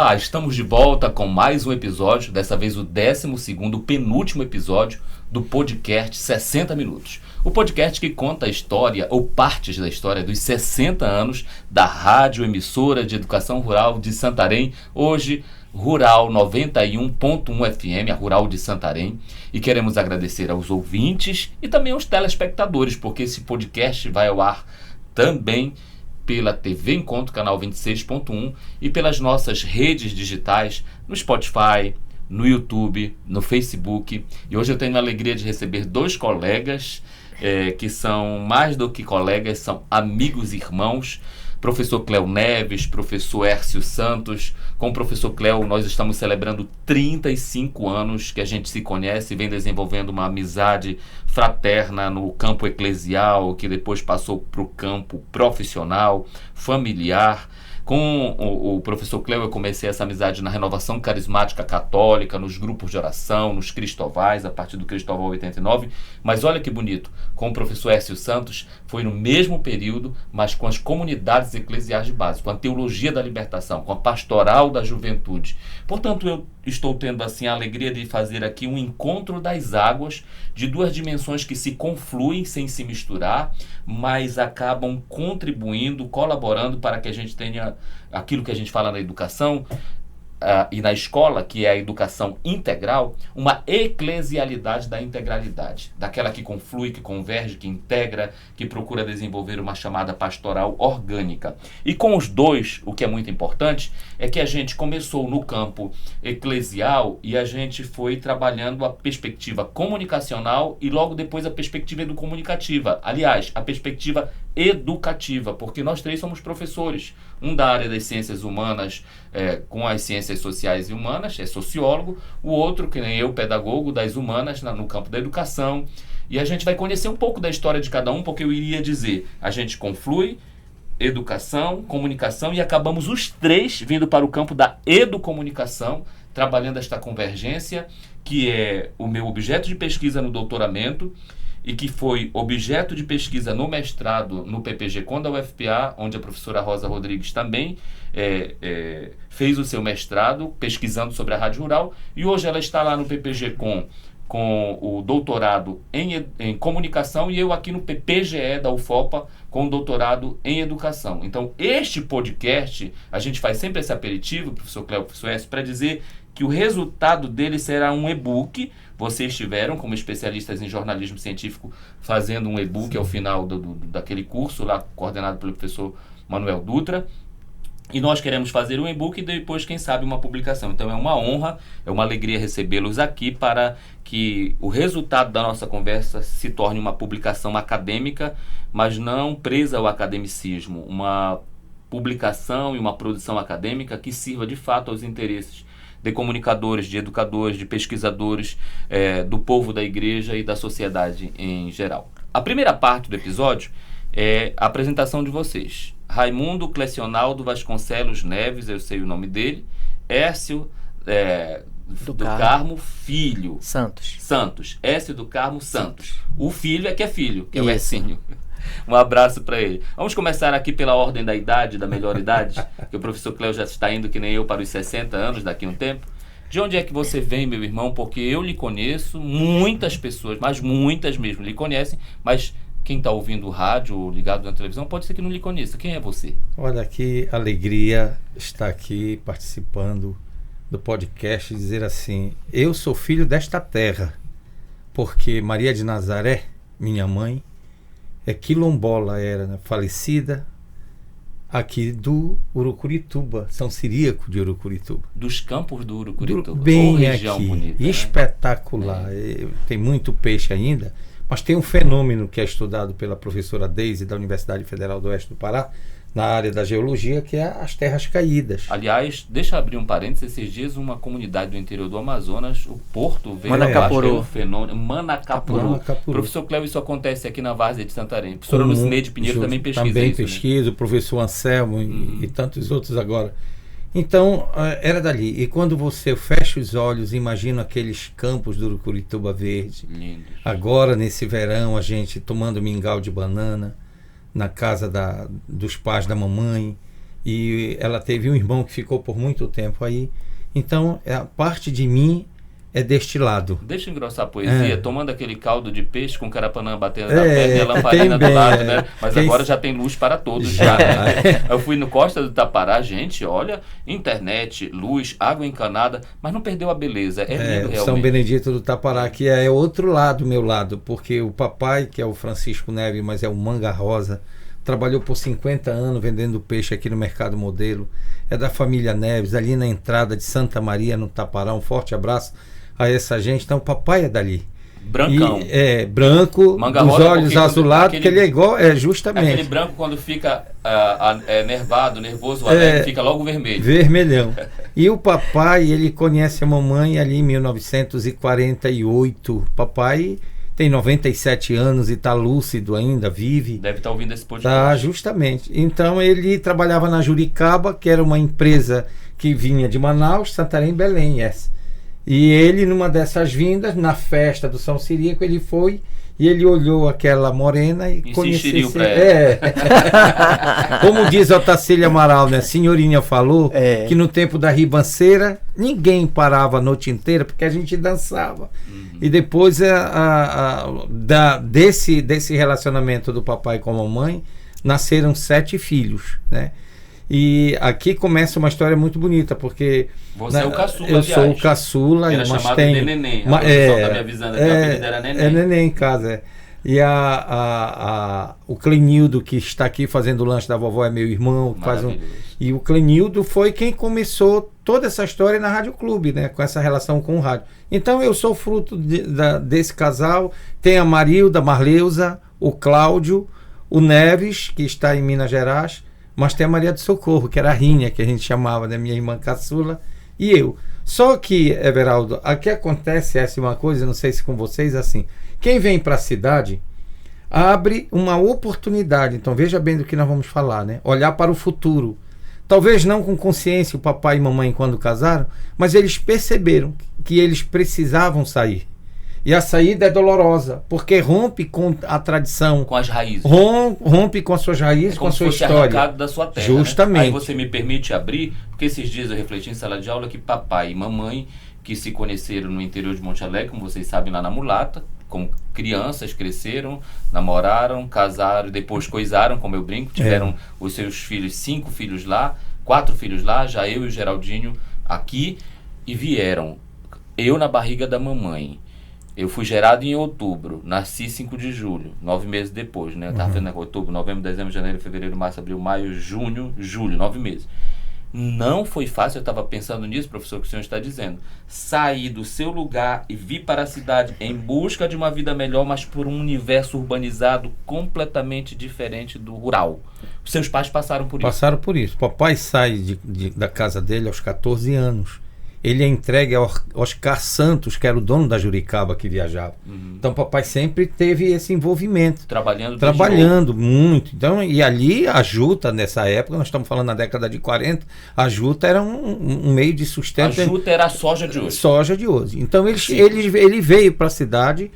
Olá, estamos de volta com mais um episódio, dessa vez o 12º, penúltimo episódio do podcast 60 Minutos. O podcast que conta a história, ou partes da história, dos 60 anos da Rádio Emissora de Educação Rural de Santarém, hoje Rural 91.1 FM, a Rural de Santarém. E queremos agradecer aos ouvintes e também aos telespectadores, porque esse podcast vai ao ar também pela TV Encontro, canal 26.1, e pelas nossas redes digitais, no Spotify, no YouTube, no Facebook. E hoje eu tenho a alegria de receber dois colegas, que são mais do que colegas, são amigos e irmãos. Professor Cléo Neves, professor Hércio Santos. Com o professor Cléo nós estamos celebrando 35 anos que a gente se conhece e vem desenvolvendo uma amizade fraterna no campo eclesial, que depois passou para o campo profissional, familiar. Com o professor Cléo eu comecei essa amizade na Renovação Carismática Católica, nos grupos de oração, nos Cristovais, a partir do Cristoval 89. Mas olha que bonito, com o professor Hércio Santos foi no mesmo período, mas com as comunidades eclesiais de base, com a teologia da libertação, com a pastoral da juventude. Portanto, eu estou tendo assim a alegria de fazer aqui um encontro das águas de duas dimensões que se confluem sem se misturar, mas acabam contribuindo, colaborando para que a gente tenha aquilo que a gente fala na educação e na escola, que é a educação integral, uma eclesialidade da integralidade, daquela que conflui, que converge, que integra, que procura desenvolver uma chamada pastoral orgânica. E com os dois, o que é muito importante, é que a gente começou no campo eclesial e a gente foi trabalhando a perspectiva comunicacional e logo depois a perspectiva educomunicativa. Aliás, a perspectiva educativa, porque nós três somos professores. Um da área das ciências humanas, com as ciências sociais e humanas, é sociólogo. O outro, que nem eu, pedagogo das humanas, no campo da educação. E a gente vai conhecer um pouco da história de cada um, porque eu iria dizer, a gente conflui educação, comunicação, e acabamos os três vindo para o campo da educomunicação, trabalhando esta convergência, que é o meu objeto de pesquisa no doutoramento, e que foi objeto de pesquisa no mestrado no PPG Com da UFPA, onde a professora Rosa Rodrigues também fez o seu mestrado pesquisando sobre a Rádio Rural, e hoje ela está lá no PPG com o doutorado em comunicação, e eu aqui no PPGE da UFOPA com o doutorado em educação. Então, este podcast, a gente faz sempre esse aperitivo, professor Cléo, professor S, para dizer que o resultado dele será um e-book. Vocês estiveram, como especialistas em jornalismo científico, fazendo um e-book ao final daquele curso, lá coordenado pelo professor Manuel Dutra. E nós queremos fazer um e-book e depois, quem sabe, uma publicação. Então é uma honra, é uma alegria recebê-los aqui para que o resultado da nossa conversa se torne uma publicação acadêmica, mas não presa ao academicismo. Uma publicação e uma produção acadêmica que sirva de fato aos interesses de comunicadores, de educadores, de pesquisadores, do povo da igreja e da sociedade em geral. A primeira parte do episódio é a apresentação de vocês. Raimundo Clecionaldo Vasconcelos Neves, eu sei o nome dele. Hércio do Carmo Filho. Santos. Hércio do Carmo Santos. O filho que é filho, que é o Hercinho. Um abraço para ele. Vamos começar aqui pela ordem da idade, da melhor idade, que o professor Cléo já está indo, que nem eu, para os 60 anos daqui a um tempo. De onde é que você vem, meu irmão? Porque eu lhe conheço, muitas pessoas, mas muitas mesmo lhe conhecem, mas quem está ouvindo o rádio ou ligado na televisão pode ser que não lhe conheça. Quem é você? Olha, que alegria estar aqui participando do podcast e dizer assim, eu sou filho desta terra, porque Maria de Nazaré, minha mãe, é quilombola, era, né, falecida aqui do Urucurituba, São Ciríaco de Urucurituba. Dos campos do Urucurituba. Bem região aqui, bonita, espetacular. Né? Tem muito peixe ainda, mas tem um fenômeno que é estudado pela professora Deise da Universidade Federal do Oeste do Pará, na área da geologia, que é as terras caídas. Aliás, deixa eu abrir um parênteses, esses dias uma comunidade do interior do Amazonas, o Porto, veio Manacapuru. um fenômeno, Manacapuru. Professor Cléo, isso acontece aqui na Várzea de Santarém. Professora Lucineide Pinheiro também pesquisa também isso. Pesquisa, né? O professor Anselmo e tantos outros agora. Então, era dali. E quando você fecha os olhos, imagina aqueles campos do Urucurituba verde. Lindos. Agora, nesse verão, a gente tomando mingau de banana na casa dos pais da mamãe. E ela teve um irmão que ficou por muito tempo aí. Então, a parte de mim é deste lado. Deixa eu engrossar a poesia, tomando aquele caldo de peixe com carapanã batendo na perna e a lamparina do bem, lado, né? Mas agora já tem luz para todos já, né? Eu fui no Costa do Tapará, gente, olha, internet, luz, água encanada, mas não perdeu a beleza, é lindo realmente. São Benedito do Tapará, que é outro lado, meu lado, porque o papai, que é o Francisco Neves, mas é o Manga Rosa, trabalhou por 50 anos vendendo peixe aqui no Mercado Modelo, é da família Neves, ali na entrada de Santa Maria, no Tapará. Um forte abraço a essa gente. Então o papai é dali. Brancão. Branco, Manga dos rosa, olhos azulados, que ele é igual, justamente. Aquele branco quando fica nervado, nervoso, alegre, fica logo vermelho. Vermelhão. E o papai, ele conhece a mamãe ali em 1948. Papai tem 97 anos e está lúcido ainda, vive. Deve estar ouvindo esse podcast. Tá, justamente. Então ele trabalhava na Juricaba, que era uma empresa que vinha de Manaus, Santarém, Belém, essa. E ele, numa dessas vindas, na festa do São Ciríaco, ele foi e ele olhou aquela morena e conheceu. Como diz a Otacília Amaral, né? Senhorinha falou que no tempo da ribanceira ninguém parava a noite inteira porque a gente dançava. E depois desse relacionamento do papai com a mamãe nasceram 7 filhos, né? E aqui começa uma história muito bonita, porque você é o caçula. Eu sou o caçula, era mas chamado tem de Neném. A produção tá me avisando que a apelido era Neném. É Neném em casa. E o Clenildo, que está aqui fazendo o lanche da vovó, é meu irmão. E o Clenildo foi quem começou toda essa história na Rádio Clube, né? Com essa relação com o rádio. Então eu sou fruto desse casal. Tem a Marilda, Marleusa, o Cláudio, o Neves, que está em Minas Gerais. Mas tem a Maria do Socorro, que era a Rinha, que a gente chamava, né? Minha irmã caçula, e eu. Só que, Everaldo, aqui acontece uma coisa, não sei se com vocês, assim, quem vem para a cidade abre uma oportunidade. Então veja bem do que nós vamos falar, né? Olhar para o futuro. Talvez não com consciência o papai e mamãe quando casaram, mas eles perceberam que eles precisavam sair. E a saída é dolorosa, porque rompe com a tradição. Com as raízes. Rompe com as suas raízes, com a sua história. Arrancado da sua terra. Justamente. Né? Aí você me permite abrir, porque esses dias eu refleti em sala de aula que papai e mamãe, que se conheceram no interior de Monte Alegre, como vocês sabem, lá na Mulata, como crianças, cresceram, namoraram, casaram, depois coisaram, como eu brinco, tiveram os seus filhos, 5 filhos lá, 4 filhos lá, já eu e o Geraldinho aqui, e vieram. Eu na barriga da mamãe. Eu fui gerado em outubro, nasci 5 de julho, 9 meses depois, né? Eu estava vendo outubro, novembro, dezembro, janeiro, fevereiro, março, abril, maio, junho, julho, 9 meses. Não foi fácil, eu estava pensando nisso, professor, que o senhor está dizendo. Sair do seu lugar e vir para a cidade em busca de uma vida melhor, mas por um universo urbanizado completamente diferente do rural. Os seus pais passaram por isso? Passaram por isso. Papai sai da casa dele aos 14 anos. Ele é entregue ao Oscar Santos, que era o dono da Juricaba, que viajava. Então papai sempre teve esse envolvimento. Trabalhando muito. Então, e ali a juta, nessa época, nós estamos falando na década de 40, a juta era um meio de sustento. A juta era a soja de hoje. Soja de hoje. Então ele veio para a cidade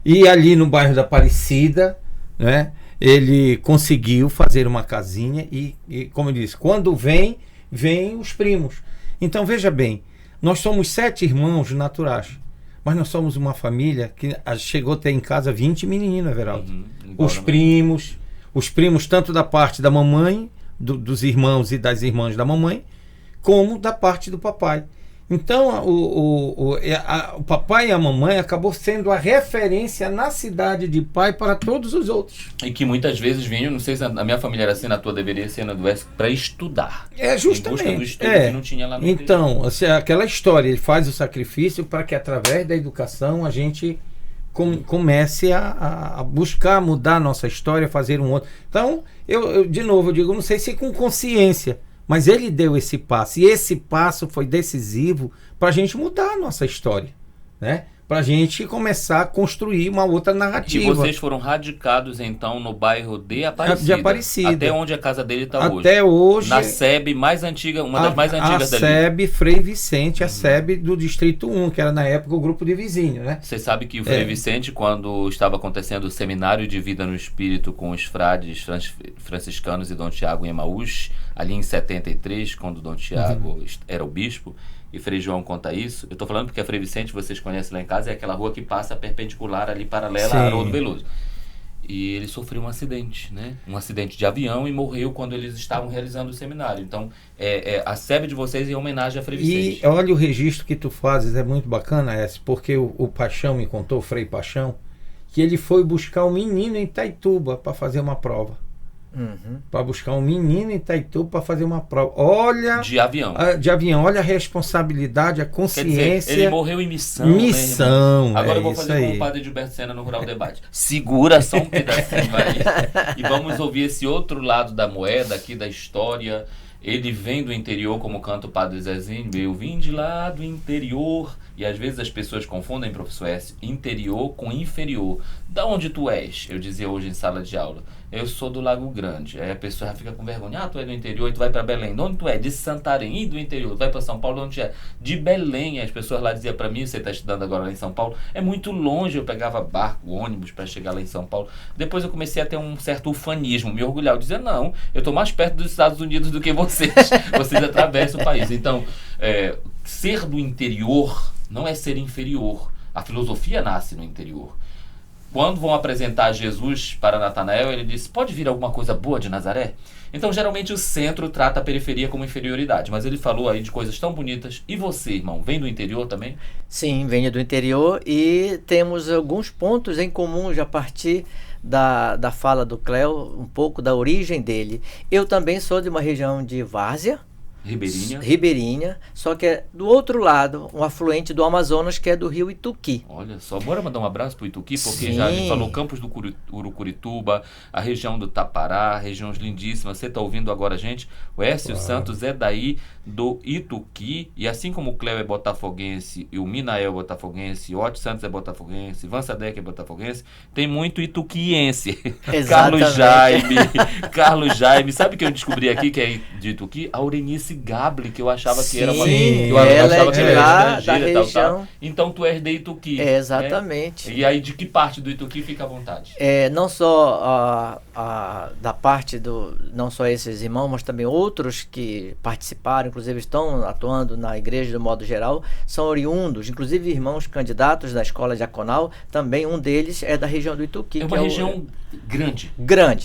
e ali no bairro da Aparecida, né, ele conseguiu fazer uma casinha e como eu disse, quando vem os primos. Então veja bem, nós somos 7 irmãos naturais, mas nós somos uma família que chegou a ter em casa 20 meninos, Everaldo. Os primos tanto da parte da mamãe, dos irmãos e das irmãs da mamãe, como da parte do papai. Então o papai e a mamãe acabou sendo a referência na cidade de pai para todos os outros. E que muitas vezes vinham, não sei se a minha família era assim, na tua deveria ser na do Oeste, para estudar. Justamente. Em busca do estudo que não tinha lá no Então, assim, aquela história, ele faz o sacrifício para que através da educação a gente comece a buscar mudar a nossa história, fazer um outro. Então, eu de novo, eu digo, não sei se com consciência, mas ele deu esse passo, e esse passo foi decisivo para a gente mudar a nossa história, né? Para a gente começar a construir uma outra narrativa. E vocês foram radicados, então, no bairro de Aparecida. Até onde a casa dele está hoje. Até hoje. Na SEB mais antiga, uma das mais antigas dali. A SEB Frei Vicente, a SEB do Distrito 1, que era na época o grupo de vizinhos, né? Você sabe que o Frei Vicente, quando estava acontecendo o seminário de vida no espírito com os frades franciscanos e Dom Tiago em Emaús, ali em 73, quando Dom Tiago era o bispo, e Frei João conta isso. Eu estou falando porque a Frei Vicente, vocês conhecem lá em casa, é aquela rua que passa perpendicular ali, paralela a Haroldo Veloso. E ele sofreu um acidente, né? Um acidente de avião e morreu quando eles estavam realizando o seminário. Então, a sebe de vocês é em homenagem a Frei Vicente. E olha o registro que tu fazes, é muito bacana, porque o Paixão me contou, o Frei Paixão, que ele foi buscar um menino em Itaituba para fazer uma prova. Para buscar um menino em Itaituba para fazer uma prova. Olha... De avião. De avião. Olha a responsabilidade, a consciência. Quer dizer, ele morreu em missão. Missão. Né, agora eu vou fazer como o padre Gilberto Sena no Rural Debate. Segura só um pedacinho aí. E vamos ouvir esse outro lado da moeda aqui, da história. Ele vem do interior, como canta o padre Zezinho. Eu vim de lá do interior. E às vezes as pessoas confundem, professor S, interior com inferior. Da onde tu és? Eu dizia hoje em sala de aula. Eu sou do Lago Grande. Aí a pessoa já fica com vergonha. Tu é do interior e tu vai para Belém. De onde tu é? De Santarém. E do interior? Tu vai para São Paulo, de onde é? De Belém. As pessoas lá diziam para mim, você está estudando agora lá em São Paulo, é muito longe. Eu pegava barco, ônibus para chegar lá em São Paulo. Depois eu comecei a ter um certo ufanismo, me orgulhar. Eu dizia, não, eu estou mais perto dos Estados Unidos do que vocês. Vocês atravessam o país. Então, ser do interior não é ser inferior. A filosofia nasce no interior. Quando vão apresentar Jesus para Natanael, ele disse, pode vir alguma coisa boa de Nazaré? Então, geralmente, o centro trata a periferia como inferioridade. Mas ele falou aí de coisas tão bonitas. E você, irmão, vem do interior também? Sim, venho do interior e temos alguns pontos em comum já a partir da fala do Cléo, um pouco da origem dele. Eu também sou de uma região de Várzea, Ribeirinha, só que é do outro lado, um afluente do Amazonas, que é do rio Ituqui. Olha só, bora mandar um abraço pro Ituqui, porque Sim. já a gente falou Campos do Urucurituba, a região do Tapará, regiões lindíssimas. Você está ouvindo agora, gente? O Écio Santos é daí do Ituqui, e assim como o Cléo é botafoguense, e o Minael é botafoguense, o Otto Santos é botafoguense, Van Sadek é botafoguense, tem muito ituquiense. Carlos Jaime, sabe o que eu descobri aqui que é de Ituqui? A Aurenice Gable, que eu achava que era uma... ela é de lá, da região. Então tu és de Ituqui. Exatamente. E aí de que parte do Ituqui fica à vontade? Não só da parte não só esses irmãos, mas também outros que participaram, inclusive estão atuando na igreja do modo geral, são oriundos, inclusive irmãos candidatos da escola diaconal, também um deles é da região do Ituqui. É uma região grande.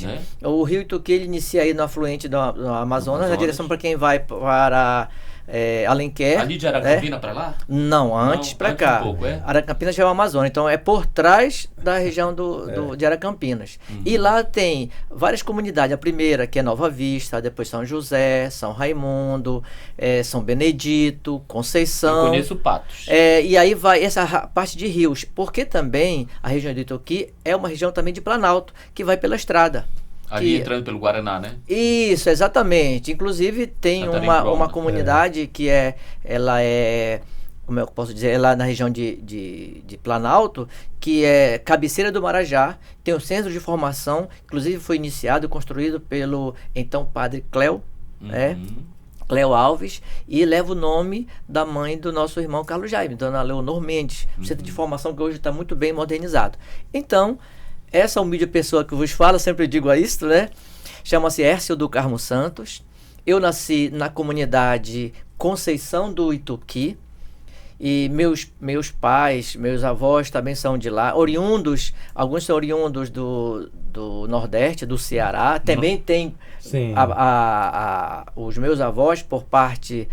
Né? O rio Ituqui ele inicia aí no afluente do Amazonas, na direção para quem vai para Alenquer. Ali de Aracampina para lá? Não, antes para cá. Um pouco, Aracampinas já é o Amazonas, então é por trás da região de Aracampinas. E lá tem várias comunidades. A primeira que é Nova Vista, depois São José, São Raimundo, São Benedito, Conceição. Eu conheço Patos. E aí vai essa parte de rios, porque também a região do Ituqui é uma região também de Planalto, que vai pela estrada. Ali entrando pelo Guaraná, né? Isso, exatamente. Inclusive tem uma comunidade que ela é, como eu posso dizer, ela na região de Planalto, que é cabeceira do Marajá, tem um centro de formação, inclusive foi iniciado e construído pelo então padre Cléo, Cléo Alves, e leva o nome da mãe do nosso irmão Carlos Jaime, dona Leonor Mendes, um centro de formação que hoje está muito bem modernizado. Então, essa humilde pessoa que vos fala, sempre digo isso, né? Chama-se Hércio do Carmo Santos. Eu nasci na comunidade Conceição do Ituqui. E meus pais, meus avós também são de lá. Oriundos, alguns são oriundos do Nordeste, do Ceará. Também tem os meus avós, por parte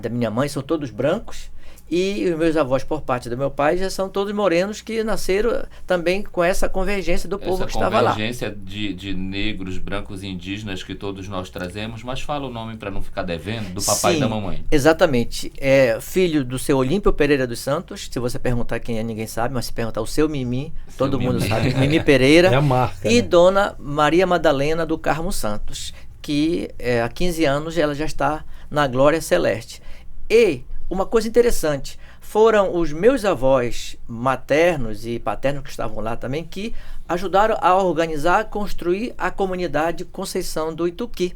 da minha mãe, são todos brancos. E os meus avós, por parte do meu pai, já são todos morenos que nasceram também com essa convergência do povo que estava lá. Essa convergência de negros, brancos e indígenas que todos nós trazemos, mas fala o nome para não ficar devendo, do papai e da mamãe. Exatamente. É filho do seu Olímpio Pereira dos Santos. Se você perguntar quem é, ninguém sabe, mas se perguntar o seu Mimi, todo mundo sabe. Mimi Pereira. É a marca, e Dona Maria Madalena do Carmo Santos, que há 15 anos ela já está na glória celeste. E uma coisa interessante, foram os meus avós maternos e paternos que estavam lá também, que ajudaram a organizar, construir a comunidade Conceição do Ituqui.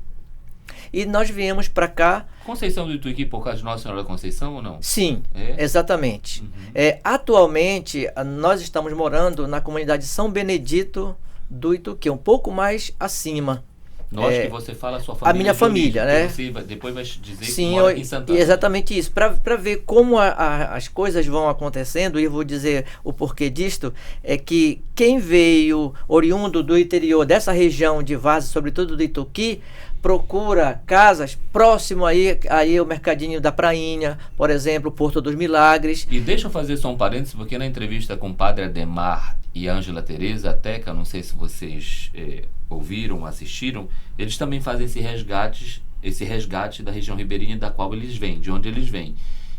E nós viemos para cá... Conceição do Ituqui por causa de Nossa Senhora da Conceição ou não? Sim, exatamente. Atualmente, nós estamos morando na comunidade São Benedito do Ituqui, um pouco mais acima. Nós que você fala a sua família. A minha família, né? Você depois vai dizer sim, que mora aqui em Santana. Exatamente isso. Para ver como as coisas vão acontecendo, e eu vou dizer o porquê disto, é que quem veio oriundo do interior, dessa região de Várzea, sobretudo do Ituqui, procura casas próximo aí o Mercadinho da Prainha, por exemplo, Porto dos Milagres. E deixa eu fazer só um parênteses, porque na entrevista com o Padre Ademar e Ângela Tereza, até que eu não sei se vocês ouviram, assistiram, eles também fazem esse resgate da região ribeirinha da qual eles vêm, de onde eles vêm.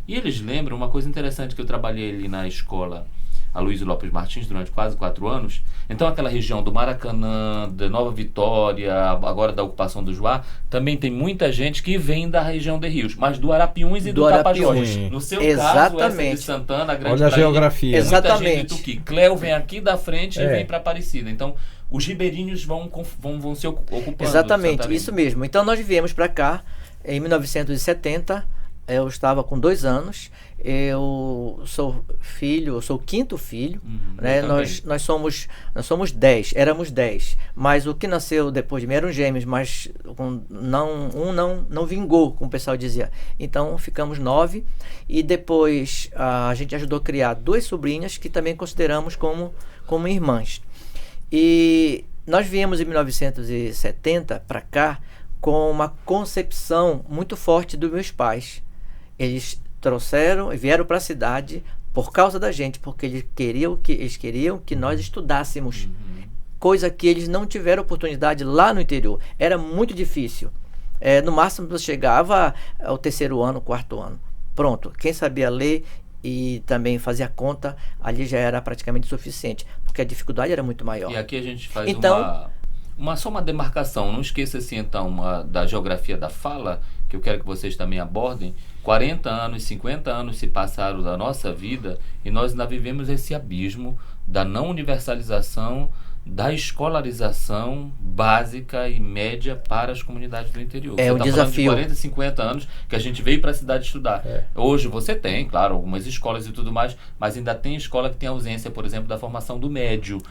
E eles lembram uma coisa interessante que eu trabalhei ali na escola Aloysio Lopes Martins durante quase 4 anos. Então aquela região do Maracanã, da Nova Vitória, agora da ocupação do Juá, também tem muita gente que vem da região de Rios, mas do Arapiuns e do Tapajós. No seu caso, essa de Santana, a Grande Olha a geografia. Muita gente do Ituqui. Cléo vem aqui da frente e vem para Aparecida. Então os ribeirinhos vão se ocupando. Exatamente, isso mesmo. Então nós viemos para cá em 1970. Eu estava com 2 anos. Eu sou o 5º filho, né? Nós somos 10, éramos 10, mas o que nasceu depois de mim eram gêmeos, mas não vingou, como o pessoal dizia. Então ficamos 9, e depois a gente ajudou a criar 2 sobrinhas que também consideramos como irmãs. E nós viemos em 1970 para cá com uma concepção muito forte dos meus pais. Eles vieram para a cidade por causa da gente, porque eles queriam que nós estudássemos, coisa que eles não tiveram oportunidade lá no interior. Era muito difícil. No máximo você chegava ao 3º ano, 4º ano. Pronto, quem sabia ler e também fazia conta, ali já era praticamente suficiente, porque a dificuldade era muito maior. E aqui a gente faz só uma demarcação. Não esqueça assim, então, da geografia da fala, que eu quero que vocês também abordem. 40 anos, 50 anos se passaram da nossa vida e nós ainda vivemos esse abismo da não universalização da escolarização básica e média para as comunidades do interior. É um desafio. De 40, 50 anos que a gente veio para a cidade estudar. Hoje você tem, claro, algumas escolas e tudo mais, mas ainda tem escola que tem ausência, por exemplo, da formação do médio.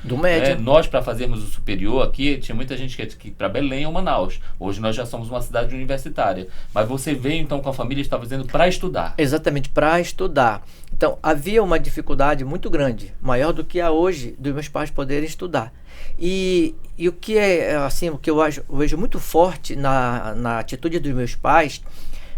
Nós, para fazermos o superior aqui, tinha muita gente que ia para Belém ou Manaus. Hoje nós já somos uma cidade universitária. Mas você veio então com a família e está fazendo para estudar. Exatamente, para estudar. Então havia uma dificuldade muito grande, maior do que a hoje, dos meus pais poderem estudar. E o que é assim, o que eu vejo muito forte na atitude dos meus pais,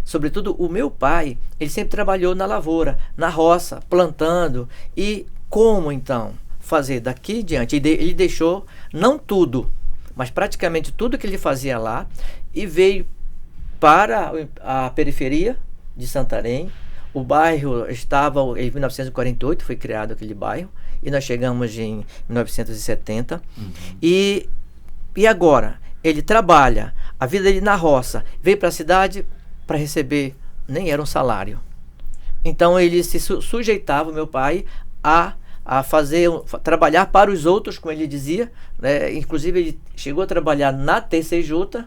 sobretudo o meu pai, ele sempre trabalhou na lavoura, na roça, plantando. E como então fazer daqui em diante? Ele deixou não tudo, mas praticamente tudo que ele fazia lá, e veio para a periferia de Santarém. O bairro estava em 1948, foi criado aquele bairro, e nós chegamos em 1970. E agora, ele trabalha, a vida dele na roça, veio para a cidade para receber, nem era um salário. Então ele se sujeitava, meu pai, a trabalhar para os outros, como ele dizia, né? Inclusive ele chegou a trabalhar na TCJ,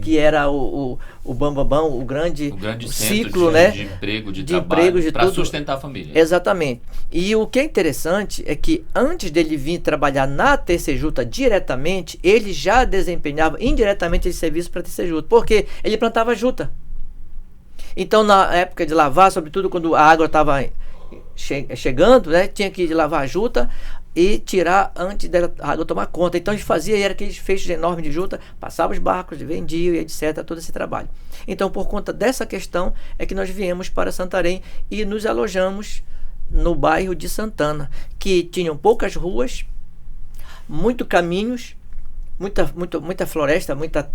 que era o bambambam, o grande ciclo, de emprego, de trabalho, para sustentar a família. Exatamente. E o que é interessante é que antes dele vir trabalhar na TCJ diretamente, ele já desempenhava indiretamente esse serviço para a TCJ, porque ele plantava juta. Então, na época de lavar, sobretudo quando a água estava chegando, né, tinha que lavar a juta e tirar antes da água tomar conta. Então a gente fazia, era aqueles feixes enormes de juta, passava os barcos, vendia, etc., todo esse trabalho. Então, por conta dessa questão, é que nós viemos para Santarém e nos alojamos no bairro de Santana, que tinham poucas ruas, muitos caminhos, muita floresta, muita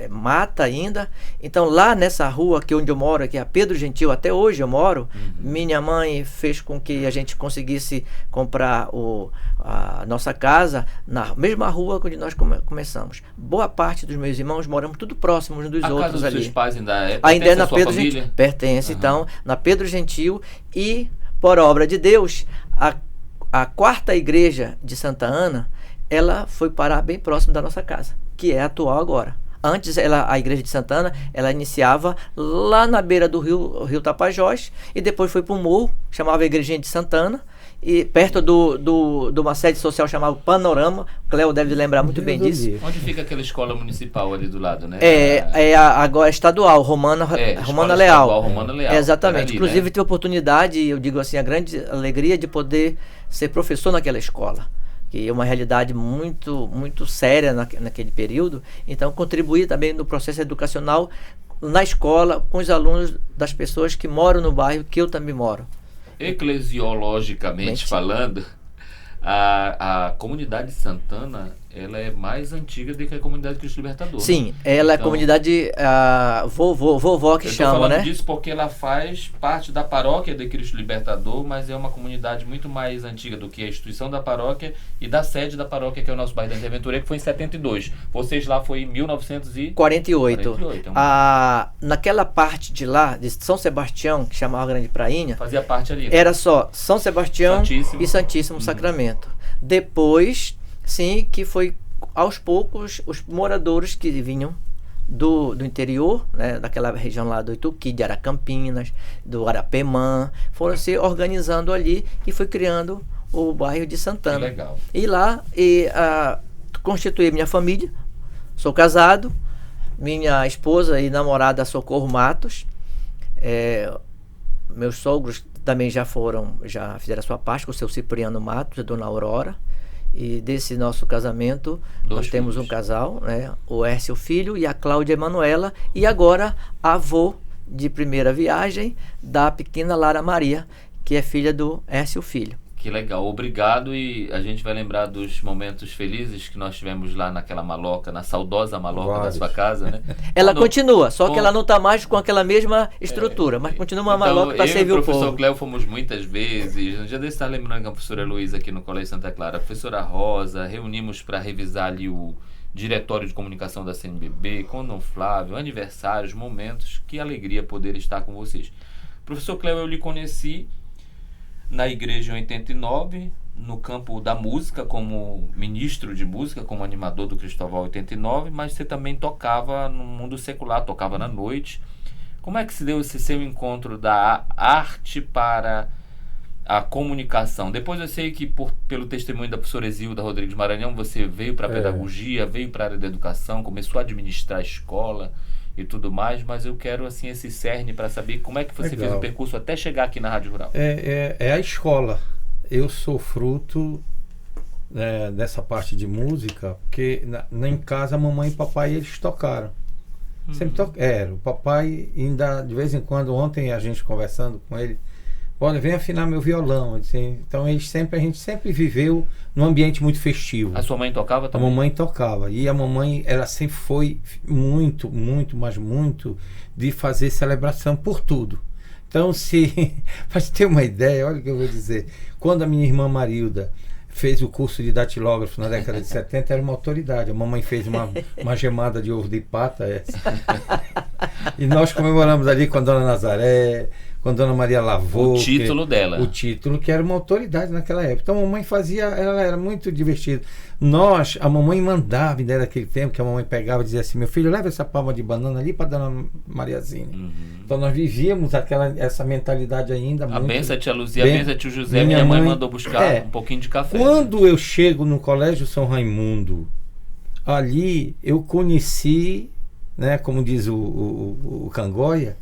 mata ainda. Então lá nessa rua onde eu moro, que é a Pedro Gentil, até hoje eu moro, minha mãe fez com que a gente conseguisse comprar a nossa casa na mesma rua onde nós começamos. Boa parte dos meus irmãos moramos tudo próximos uns dos outros ali. A casa dos seus pais ainda é na Pedro Gentil. Pertence, então, na Pedro Gentil. E, por obra de Deus, a 4ª igreja de Santa Ana, ela foi parar bem próximo da nossa casa, que é a atual agora. Antes, a igreja de Santana, ela iniciava lá na beira do rio Tapajós, e depois foi para um morro, chamava a Igrejinha de Santana, e perto de uma sede social chamada Panorama. O Cléo deve lembrar muito bem disso. Onde fica aquela escola municipal ali do lado, né? Agora estadual, Romana Leal. Romana Leal. Exatamente. Ali, inclusive, né? tive a oportunidade, eu digo assim, a grande alegria de poder ser professor naquela escola, que é uma realidade muito, muito séria naquele período. Então, contribuir também no processo educacional na escola, com os alunos das pessoas que moram no bairro que eu também moro. Eclesiologicamente falando, a comunidade de Santana, ela é mais antiga do que a comunidade Cristo Libertador. Sim, ela é a comunidade vovó que chama, né? Eu tô falando disso porque ela faz parte da paróquia de Cristo Libertador, mas é uma comunidade muito mais antiga do que a instituição da paróquia e da sede da paróquia, que é o nosso bairro da Interventura, que foi em 72. Vocês lá foi em 1948. Naquela parte de lá, de São Sebastião, que chamava Grande Prainha, fazia parte ali, né? Era só São Sebastião e Santíssimo Sacramento. Depois, sim, que foi aos poucos os moradores que vinham do interior, né, daquela região lá do Ituqui, de Aracampinas, do Arapemã, foram se organizando ali e foi criando o bairro de Santana. Que legal. E lá constituí minha família, sou casado, minha esposa e namorada Socorro Matos, meus sogros também já fizeram a sua parte com o seu Cipriano Matos e a dona Aurora. E desse nosso casamento, nós temos um casal, né? O Hércio Filho e a Cláudia Emanuela. E agora, avô de primeira viagem da pequena Lara Maria, que é filha do Hércio Filho. Que legal, obrigado. E a gente vai lembrar dos momentos felizes que nós tivemos lá naquela maloca, na saudosa maloca da sua casa, né? Ela continua, só que ela não está mais com aquela mesma estrutura, mas continua uma maloca para servir o povo. O professor Cléo fomos muitas vezes, já deve estar lembrando com a professora Luísa aqui no Colégio Santa Clara, a professora Rosa, reunimos para revisar ali o diretório de comunicação da CNBB, com o Dom Flávio, aniversários, momentos, que alegria poder estar com vocês. Professor Cléo, eu lhe conheci na igreja em 89, no campo da música, como ministro de música, como animador do Cristóvão 89, mas você também tocava no mundo secular, tocava na noite. Como é que se deu esse seu encontro da arte para a comunicação? Depois eu sei que pelo testemunho da professora Exilda Rodrigues Maranhão, você veio para a pedagogia, veio para a área da educação, começou a administrar a escola e tudo mais, mas eu quero assim esse cerne para saber como é que você fez o percurso até chegar aqui na Rádio Rural. É a escola. Eu sou fruto dessa parte de música, porque em casa mamãe e papai eles tocaram. Sempre tocaram. O papai ainda de vez em quando, ontem a gente conversando com ele, olha, vem afinar meu violão. Assim. Então a gente sempre viveu num ambiente muito festivo. A sua mãe tocava também? A mamãe tocava. E a mamãe, ela sempre foi muito, mas muito de fazer celebração por tudo. Então, para você ter uma ideia, olha o que eu vou dizer. Quando a minha irmã Marilda fez o curso de datilógrafo na década de 70, era uma autoridade. A mamãe fez uma gemada de ovo de pata. E nós comemoramos ali com a Dona Nazaré, com a Dona Maria Lavô. O título dela. O título, que era uma autoridade naquela época. Então a mamãe fazia, ela era muito divertida. A mamãe mandava, ainda naquele tempo, que a mamãe pegava e dizia assim, meu filho, leva essa palma de banana ali para Dona Mariazinha. Então nós vivíamos essa mentalidade ainda. A benção tia Luzia, a benção tio José, minha mãe mandou buscar um pouquinho de café. Quando eu chego no Colégio São Raimundo, ali eu conheci, né, como diz o Cangoia,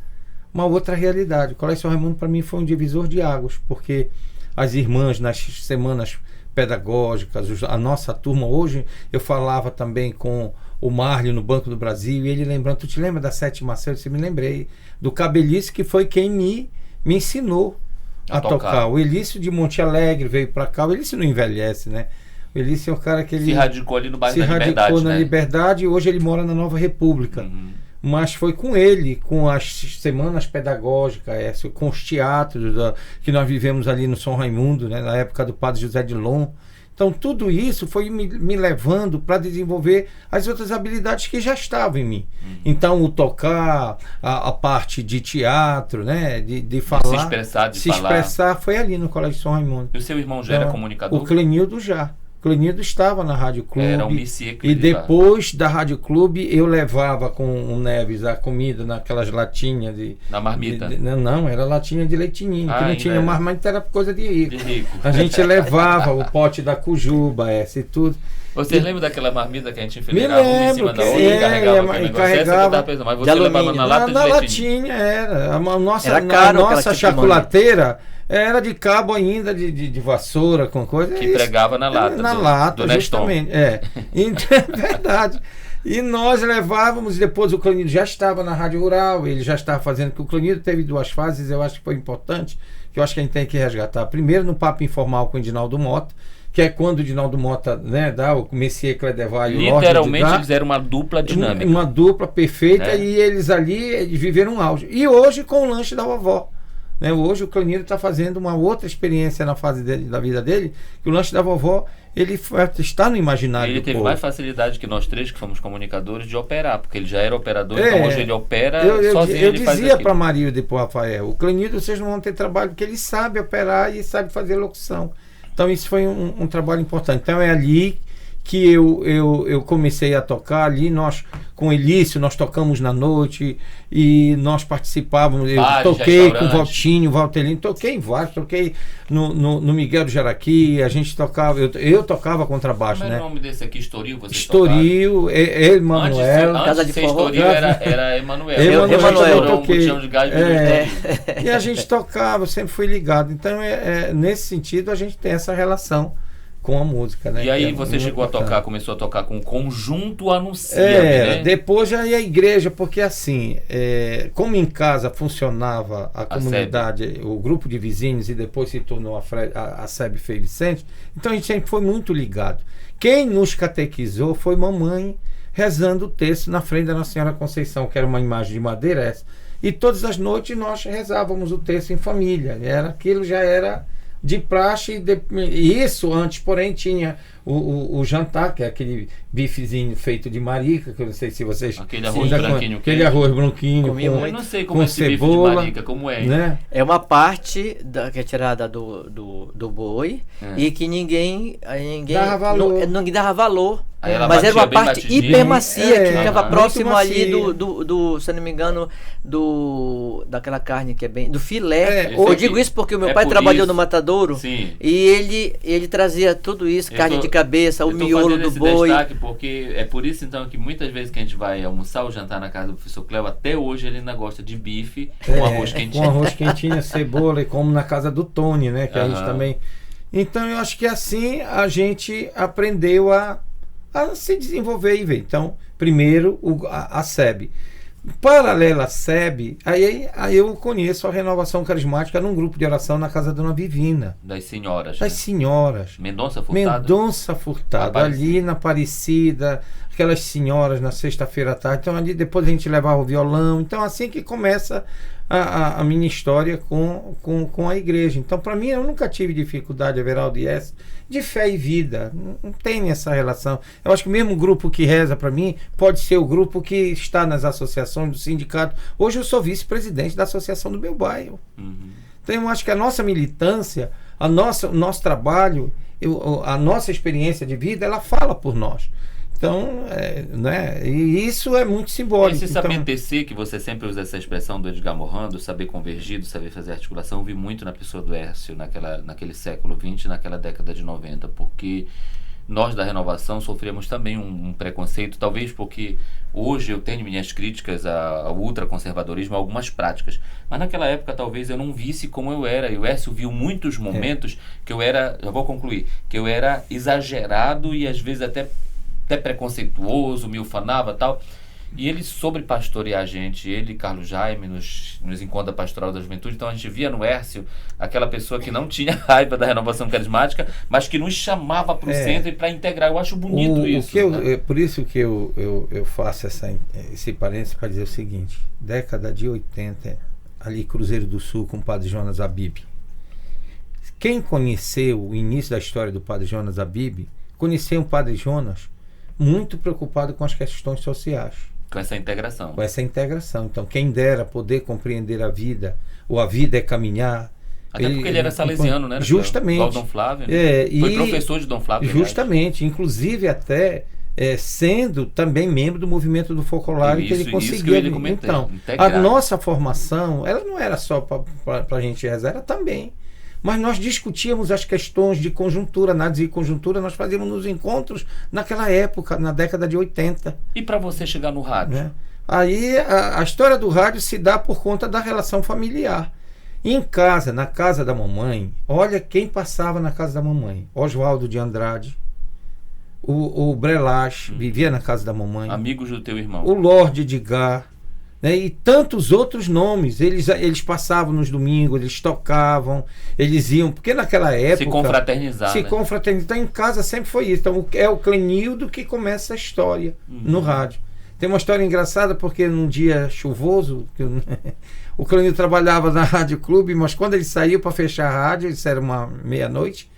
uma outra realidade. O Colégio São Raimundo para mim foi um divisor de águas, porque as irmãs nas semanas pedagógicas, a nossa turma, hoje eu falava também com o Marlio no Banco do Brasil, e ele lembrando, tu te lembra da Sétima Série? Eu me lembrei do Cabelice, que foi quem me ensinou a tocar. O Elício de Monte Alegre veio para cá. O Elício não envelhece, né? O Elício é um cara que ele se radicou ali no bairro da Liberdade, radicou na Liberdade, e hoje ele mora na Nova República. Mas foi com ele, com as semanas pedagógicas, com os teatros que nós vivemos ali no São Raimundo, né, na época do Padre José de Lom. Então tudo isso foi me levando para desenvolver as outras habilidades que já estavam em mim. Então o tocar, a parte de teatro, né, de falar, se expressar, foi ali no Colégio São Raimundo. E o seu irmão já era comunicador? O Clenildo já. Cleonildo estava na Rádio Clube. Era um Messier e depois da Rádio Clube eu levava com o Neves a comida naquelas latinhas de... Na marmita? Não, era latinha de leitinho, que não tinha marmita, era coisa de rico. A gente levava o pote da Cujuba, essa e tudo. Você lembra daquela marmita que a gente enfileirava uma em cima da outra e carregava? Mas você levava na lata de leitinho? Na latinha, era. Era caro, a nossa chocolateira era de cabo ainda, de vassoura, com coisa. Que pregava na lata. Na lata, do justamente. Então, é verdade. E nós levávamos, depois o Cleonildo já estava na Rádio Rural, ele já estava fazendo, que o Cleonildo teve 2 fases, eu acho que foi importante, que eu acho que a gente tem que resgatar. Primeiro, no papo informal com o Edinaldo Mota, que é quando o Edinaldo Mota, né, dá o Messier Cledevar e o Lorde. Literalmente eles eram uma dupla dinâmica. Uma dupla perfeita, e eles ali viveram um auge. E hoje com o lanche da vovó. Né? Hoje o Cleonildo está fazendo uma outra experiência na fase da vida dele, que o lanche da vovó ele está no imaginário. Ele teve mais facilidade que nós 3 que fomos comunicadores de operar, porque ele já era operador, então hoje ele opera sozinho. Eu dizia para Maria e depois Rafael, o Cleonildo, vocês não vão ter trabalho, porque ele sabe operar e sabe fazer locução. Então isso foi um trabalho importante. Então é ali que eu comecei a tocar. Ali nós, com Elício, nós tocamos na noite e nós participávamos. Eu toquei com o Valtinho, Valtelino, toquei em vários, toquei no Miguel do Jaraqui, a gente tocava, eu tocava contrabaixo. Como é o nome desse aqui? Estoril? Estoril, Emanuel. Casa de Estoril era Emanuel. Emanuel, eu toquei. E a gente tocava, sempre fui ligado. Então, nesse sentido, a gente tem essa relação com a música, né? E aí você chegou começou a tocar com o Conjunto Anuncia, né? Depois já ia à igreja, porque assim, como em casa funcionava a comunidade, o grupo de vizinhos, e depois se tornou a SEB Frei Vicente, então a gente sempre foi muito ligado. Quem nos catequizou foi mamãe rezando o texto na frente da Nossa Senhora Conceição, que era uma imagem de madeira essa, e todas as noites nós rezávamos o texto em família, aquilo já era de praxe, e isso antes, porém, tinha o jantar, que é aquele bifezinho feito de marica, que eu não sei se vocês... Aquele arroz branquinho. Aquele arroz branquinho eu não sei como é esse cebola, bife de marica, como é. Né? É uma parte que é tirada do boi e que ninguém dava valor. Não dava valor. Mas era uma parte hiper macia, que ficava próximo ali se eu não me engano, daquela carne que é bem... do filé. Eu digo isso porque o meu pai trabalhou no matadouro. Sim. E ele trazia tudo isso, carne de cabeça, o miolo do boi. Destaque porque é por isso então que muitas vezes que a gente vai almoçar ou jantar na casa do professor Cléo, até hoje ele ainda gosta de bife com arroz quentinho. Com arroz quentinho, cebola, e como na casa do Tony, né? Que a gente também... Então eu acho que assim a gente aprendeu a se desenvolver e ver. Então, primeiro a SEB. Paralela à SEB, aí eu conheço a Renovação Carismática num grupo de oração na casa da Dona Vivina. Das senhoras. Das senhoras. Mendonça Furtado. Ali na Aparecida, aquelas senhoras na sexta-feira à tarde. Então, ali depois a gente levava o violão. Então, assim que começa a minha história com a igreja. Então, para mim, eu nunca tive dificuldade, Everaldo e Essa, de fé e vida. Não tem essa relação. Eu acho que mesmo o grupo que reza para mim pode ser o grupo que está nas associações do sindicato. Hoje eu sou vice-presidente da associação do meu bairro. Então, eu acho que a nossa militância, o nosso trabalho, a nossa experiência de vida, ela fala por nós. Então, né? E isso é muito simbólico. Esse saber tecer, que você sempre usa essa expressão do Edgar Morin, do saber convergir, do saber fazer articulação, eu vi muito na pessoa do Hércio naquele século XX, naquela década de 90, porque nós da Renovação sofremos também um preconceito, talvez porque hoje eu tenho minhas críticas ao ultraconservadorismo, a algumas práticas, mas naquela época talvez eu não visse como eu era, e o Hércio viu muitos momentos que eu era, já vou concluir, que eu era exagerado e às vezes até preconceituoso, me ufanava e tal, e ele soube pastorear a gente, ele e Carlos Jaime nos encontros pastoral da juventude. Então a gente via no Hércio aquela pessoa que não tinha raiva da Renovação Carismática, mas que nos chamava para o centro e para integrar. Eu acho bonito isso. Por isso que eu faço esse parênteses para dizer o seguinte: década de 80, ali Cruzeiro do Sul com o Padre Jonas Abib. Quem conheceu o início da história do Padre Jonas Abib, conheceu o Padre Jonas muito preocupado com as questões sociais. Com essa integração. Com essa integração. Então, quem dera poder compreender a vida, ou a vida é caminhar, Até porque ele era salesiano, né? Justamente. Igual Dom Flávio. Né? Foi professor de Dom Flávio. Justamente. Inclusive até sendo também membro do movimento do Focolare, que ele conseguiu. Então, integrar. A nossa formação, ela não era só para a gente rezar, era também. Mas nós discutíamos as questões de conjuntura, análise de conjuntura, nós fazíamos nos encontros naquela época, na década de 80. E para você chegar no rádio? Né? Aí a história do rádio se dá por conta da relação familiar. Em casa, na casa da mamãe, olha quem passava na casa da mamãe. Oswaldo de Andrade, o Brelach, vivia na casa da mamãe. Amigos do teu irmão. O Lorde Edgar. Né, e tantos outros nomes, eles passavam nos domingos, eles tocavam, eles iam, porque naquela época... Se confraternizar, né? Então em casa sempre foi isso. Então é o Clenildo que começa a história no rádio. Tem uma história engraçada, porque num dia chuvoso, o Clenildo trabalhava na Rádio Clube, mas quando ele saiu para fechar a rádio, isso era uma meia-noite,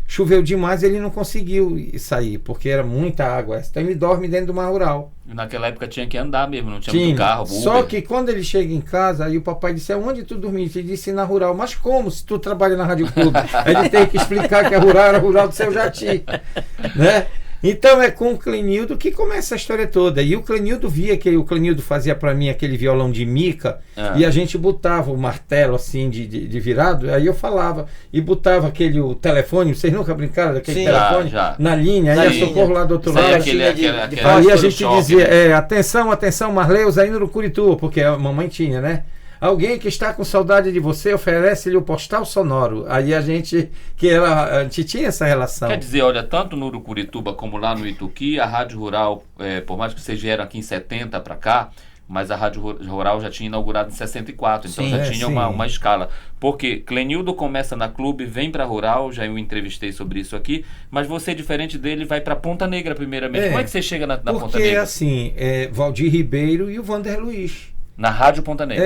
choveu demais e ele não conseguiu sair, porque era muita água. Então ele dorme dentro de uma rural. E naquela época tinha que andar mesmo, não tinha muito carro. Uber. Só que quando ele chega em casa, aí o papai disse: aonde tu dormiste? Ele disse: na rural. Mas como, se tu trabalha na Rádio Clube? Aí ele tem que explicar que a rural era a rural do Seu Jati, né? Então é com o Clenildo que começa a história toda. E o Clenildo via que o Clenildo fazia para mim aquele violão de mica, e a gente botava o martelo assim de virado, aí eu falava, e botava o telefone, vocês nunca brincaram daquele telefone? Já. Na linha, aí a Socorro lá do outro lado. Aí a gente dizia, atenção, Marley, Zaino do Curitiba, porque a mamãe tinha, né? Alguém que está com saudade de você, oferece-lhe o postal sonoro. Aí a gente tinha essa relação. Quer dizer, olha, tanto no Urucurituba como lá no Ituqui, a Rádio Rural, por mais que vocês vieram aqui em 70 para cá, mas a Rádio Rural já tinha inaugurado em 64, então já tinha uma escala. Porque Clenildo começa na Clube, vem para Rural, já eu entrevistei sobre isso aqui, mas você, diferente dele, vai para Ponta Negra primeiramente. Como é que você chega na Ponta Negra? Porque assim, Valdir Ribeiro e o Vander Luiz. Na Rádio Ponta Negra.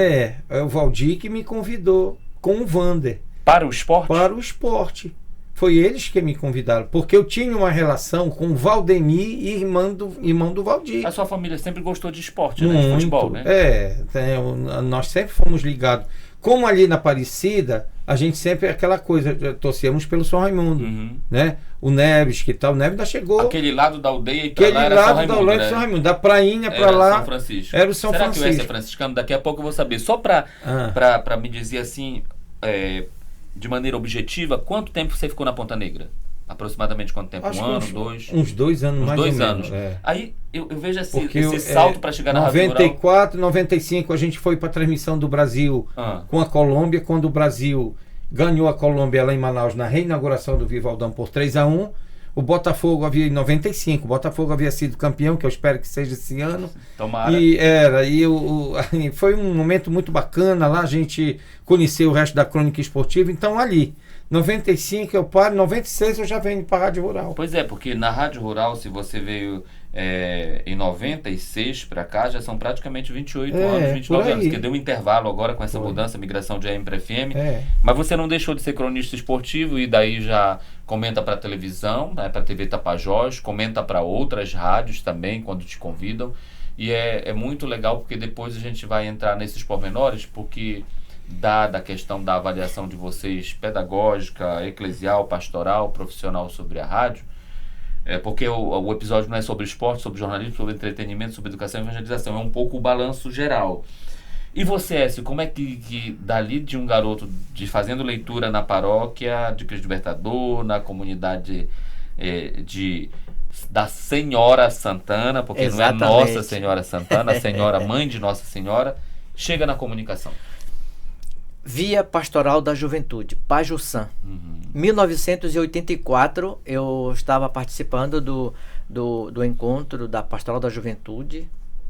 É o Valdir que me convidou com o Vander. Para o esporte? Para o esporte. Foi eles que me convidaram, porque eu tinha uma relação com o Valdemir, irmão do Valdir. A sua família sempre gostou de esporte, né? De futebol, né? Nós sempre fomos ligados. Como ali na Aparecida, a gente sempre, aquela coisa, torcíamos pelo São Raimundo, né? O Neves, que tal, o Neves ainda chegou. Aquele lado da aldeia e pra lá era São Raimundo, né? São Raimundo, da prainha pra lá São Francisco. Era o São Francisco. Será que o S é franciscano? Daqui a pouco eu vou saber. Só pra me dizer assim, de maneira objetiva, quanto tempo você ficou na Ponta Negra? Aproximadamente quanto tempo? Acho um ano, dois? Uns 2 anos, mais ou menos. 2 anos. Aí eu vejo esse salto para chegar na Rádio Rural. 94, 95 a gente foi para a transmissão do Brasil com a Colômbia, quando o Brasil ganhou a Colômbia lá em Manaus na reinauguração do Vivaldão por 3-1. O Botafogo havia em 95, o Botafogo havia sido campeão, que eu espero que seja esse ano. Tomara. E foi um momento muito bacana lá, a gente conheceu o resto da crônica esportiva, então ali 95 eu paro, 96 eu já venho para a Rádio Rural. Pois é, porque na Rádio Rural, se você veio em 96 para cá, já são praticamente 28 anos, 29 anos, que deu um intervalo agora com essa mudança, migração de AM para FM, mas você não deixou de ser cronista esportivo e daí já comenta para televisão, né, para TV Tapajós, comenta para outras rádios também, quando te convidam, e é muito legal porque depois a gente vai entrar nesses pormenores, porque dada a questão da avaliação de vocês pedagógica, eclesial, pastoral, profissional sobre a rádio, porque o episódio não é sobre esporte, sobre jornalismo, sobre entretenimento, sobre educação e evangelização, é um pouco o balanço geral. E você, Écio, como é que dali de um garoto fazendo leitura na paróquia de Cristo Libertador, na comunidade da Senhora Santana, porque Exatamente. Não é Nossa Senhora Santana, a Senhora Mãe de Nossa Senhora, chega na comunicação? Via Pastoral da Juventude, Pajussan. 1984, eu estava participando do encontro da Pastoral da Juventude,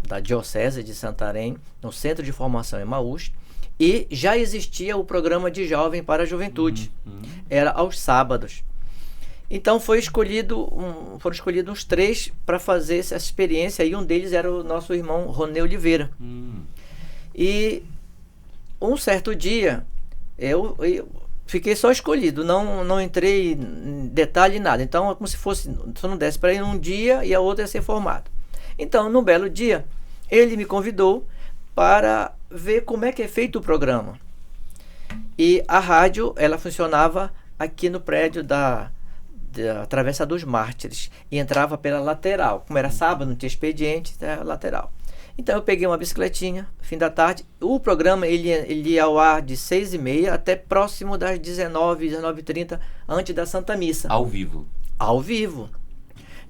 da Diocese de Santarém, no Centro de Formação Emaús, e já existia o programa de Jovem para a Juventude. Era aos sábados. Então foram escolhidos uns 3 para fazer essa experiência, e um deles era o nosso irmão Ronê Oliveira. E um certo dia, eu fiquei só escolhido, não entrei em detalhe nada. Então é como se não desse para ir um dia e a outra ia ser formado. Então, num belo dia, ele me convidou para ver como é que é feito o programa. E a rádio, ela funcionava aqui no prédio da Travessa dos Mártires e entrava pela lateral. Como era sábado, não tinha expediente, era lateral. Então eu peguei uma bicicletinha, fim da tarde. O programa ele ia ao ar de 6h30 até próximo das 19h30, antes da Santa Missa. Ao vivo? Ao vivo.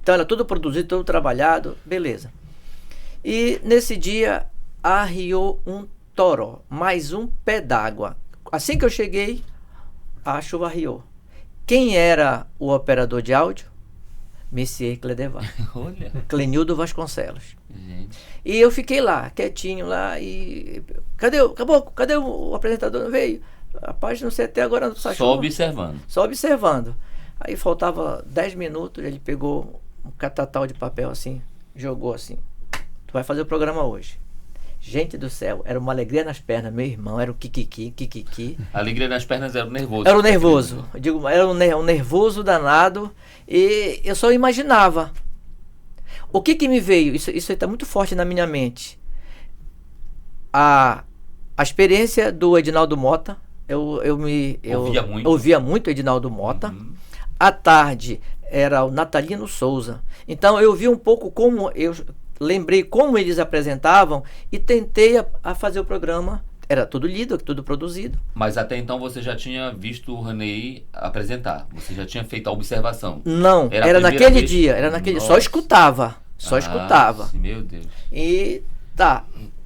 Então era tudo produzido, tudo trabalhado, beleza. E nesse dia arriou um toró, mais um pé d'água. Assim que eu cheguei, a chuva arriou. Quem era o operador de áudio? Messier Cledevar. Olha. Clenildo Vasconcelos. Gente. E eu fiquei lá, quietinho lá, e... Cadê o apresentador? Não veio? Rapaz, não sei até agora. Só observando. Só observando. Aí faltava 10 minutos, ele pegou um catatal de papel assim, jogou assim. Tu vai fazer o programa hoje. Gente do céu, era uma alegria nas pernas. Meu irmão, era o kikiki. A alegria nas pernas era o nervoso. Era o nervoso. Eu digo, era um nervoso danado. E eu só imaginava. O que me veio? Isso está muito forte na minha mente. A experiência do Edinaldo Mota. Eu ouvia muito o Edinaldo Mota. Uhum. À tarde era o Natalino Souza. Então eu vi um pouco como lembrei como eles apresentavam e tentei a fazer o programa. Era tudo lido, tudo produzido. Mas até então você já tinha visto o Raney apresentar? Você já tinha feito a observação? Não, era naquele dia. Só escutava. Escutava. Meu Deus. E tá.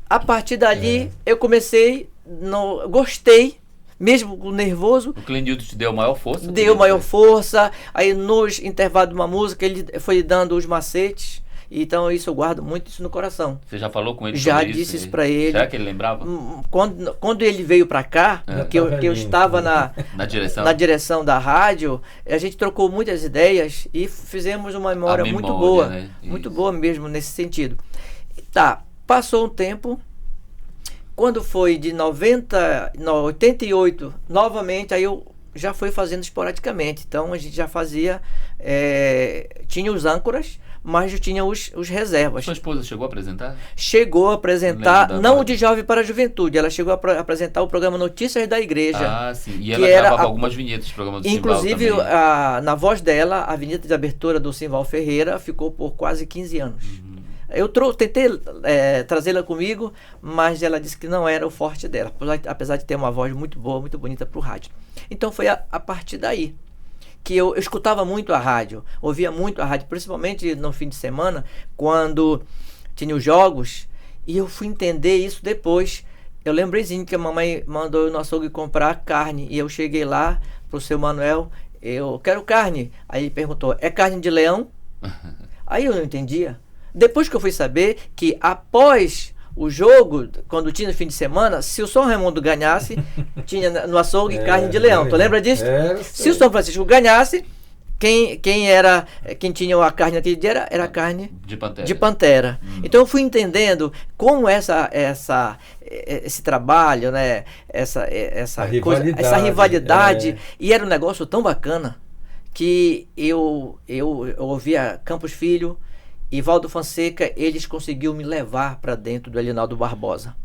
A partir dali eu comecei, gostei, mesmo com nervoso. O Clenildo te deu maior força? Deu maior força. Aí nos intervalos de uma música ele foi dando os macetes. Então isso eu guardo muito isso no coração. Você já falou com ele já sobre disse isso para ele. Será que ele lembrava? Quando ele veio para cá, que eu estava na direção da rádio, a gente trocou muitas ideias e fizemos uma memória muito boa. Né? Muito boa mesmo nesse sentido. Tá, passou um tempo. Quando foi de 88, novamente, aí eu já fui fazendo esporadicamente. Então a gente já fazia, tinha os âncoras, mas já tinha os reservas. Sua esposa chegou a apresentar? Chegou a apresentar, não o de Jovem para a Juventude, ela chegou a apresentar o programa Notícias da Igreja. Ah, sim. E ela gravava algumas vinhetas do programa do Simval também. Inclusive, na voz dela, a vinheta de abertura do Simval Ferreira ficou por quase 15 anos. Uhum. Eu tentei trazê-la comigo, mas ela disse que não era o forte dela, apesar de ter uma voz muito boa, muito bonita para o rádio. Então foi a partir daí que eu escutava muito a rádio, ouvia muito a rádio, principalmente no fim de semana, quando tinha os jogos, e eu fui entender isso depois. Eu lembrei que a mamãe mandou no açougue comprar carne, e eu cheguei lá pro seu Manuel, eu quero carne. Aí ele perguntou, é carne de leão? Aí eu não entendia. Depois que eu fui saber que após o jogo, quando tinha no fim de semana, se o São Raimundo ganhasse, tinha no açougue carne de leão. Tu lembra disso? Se o São Francisco ganhasse, quem tinha a carne naquele dia era carne de pantera. Então eu fui entendendo como esse trabalho, né, essa rivalidade, e era um negócio tão bacana que eu ouvia Campos Filho e Valdo Fonseca, eles conseguiram me levar para dentro do Elinaldo Barbosa.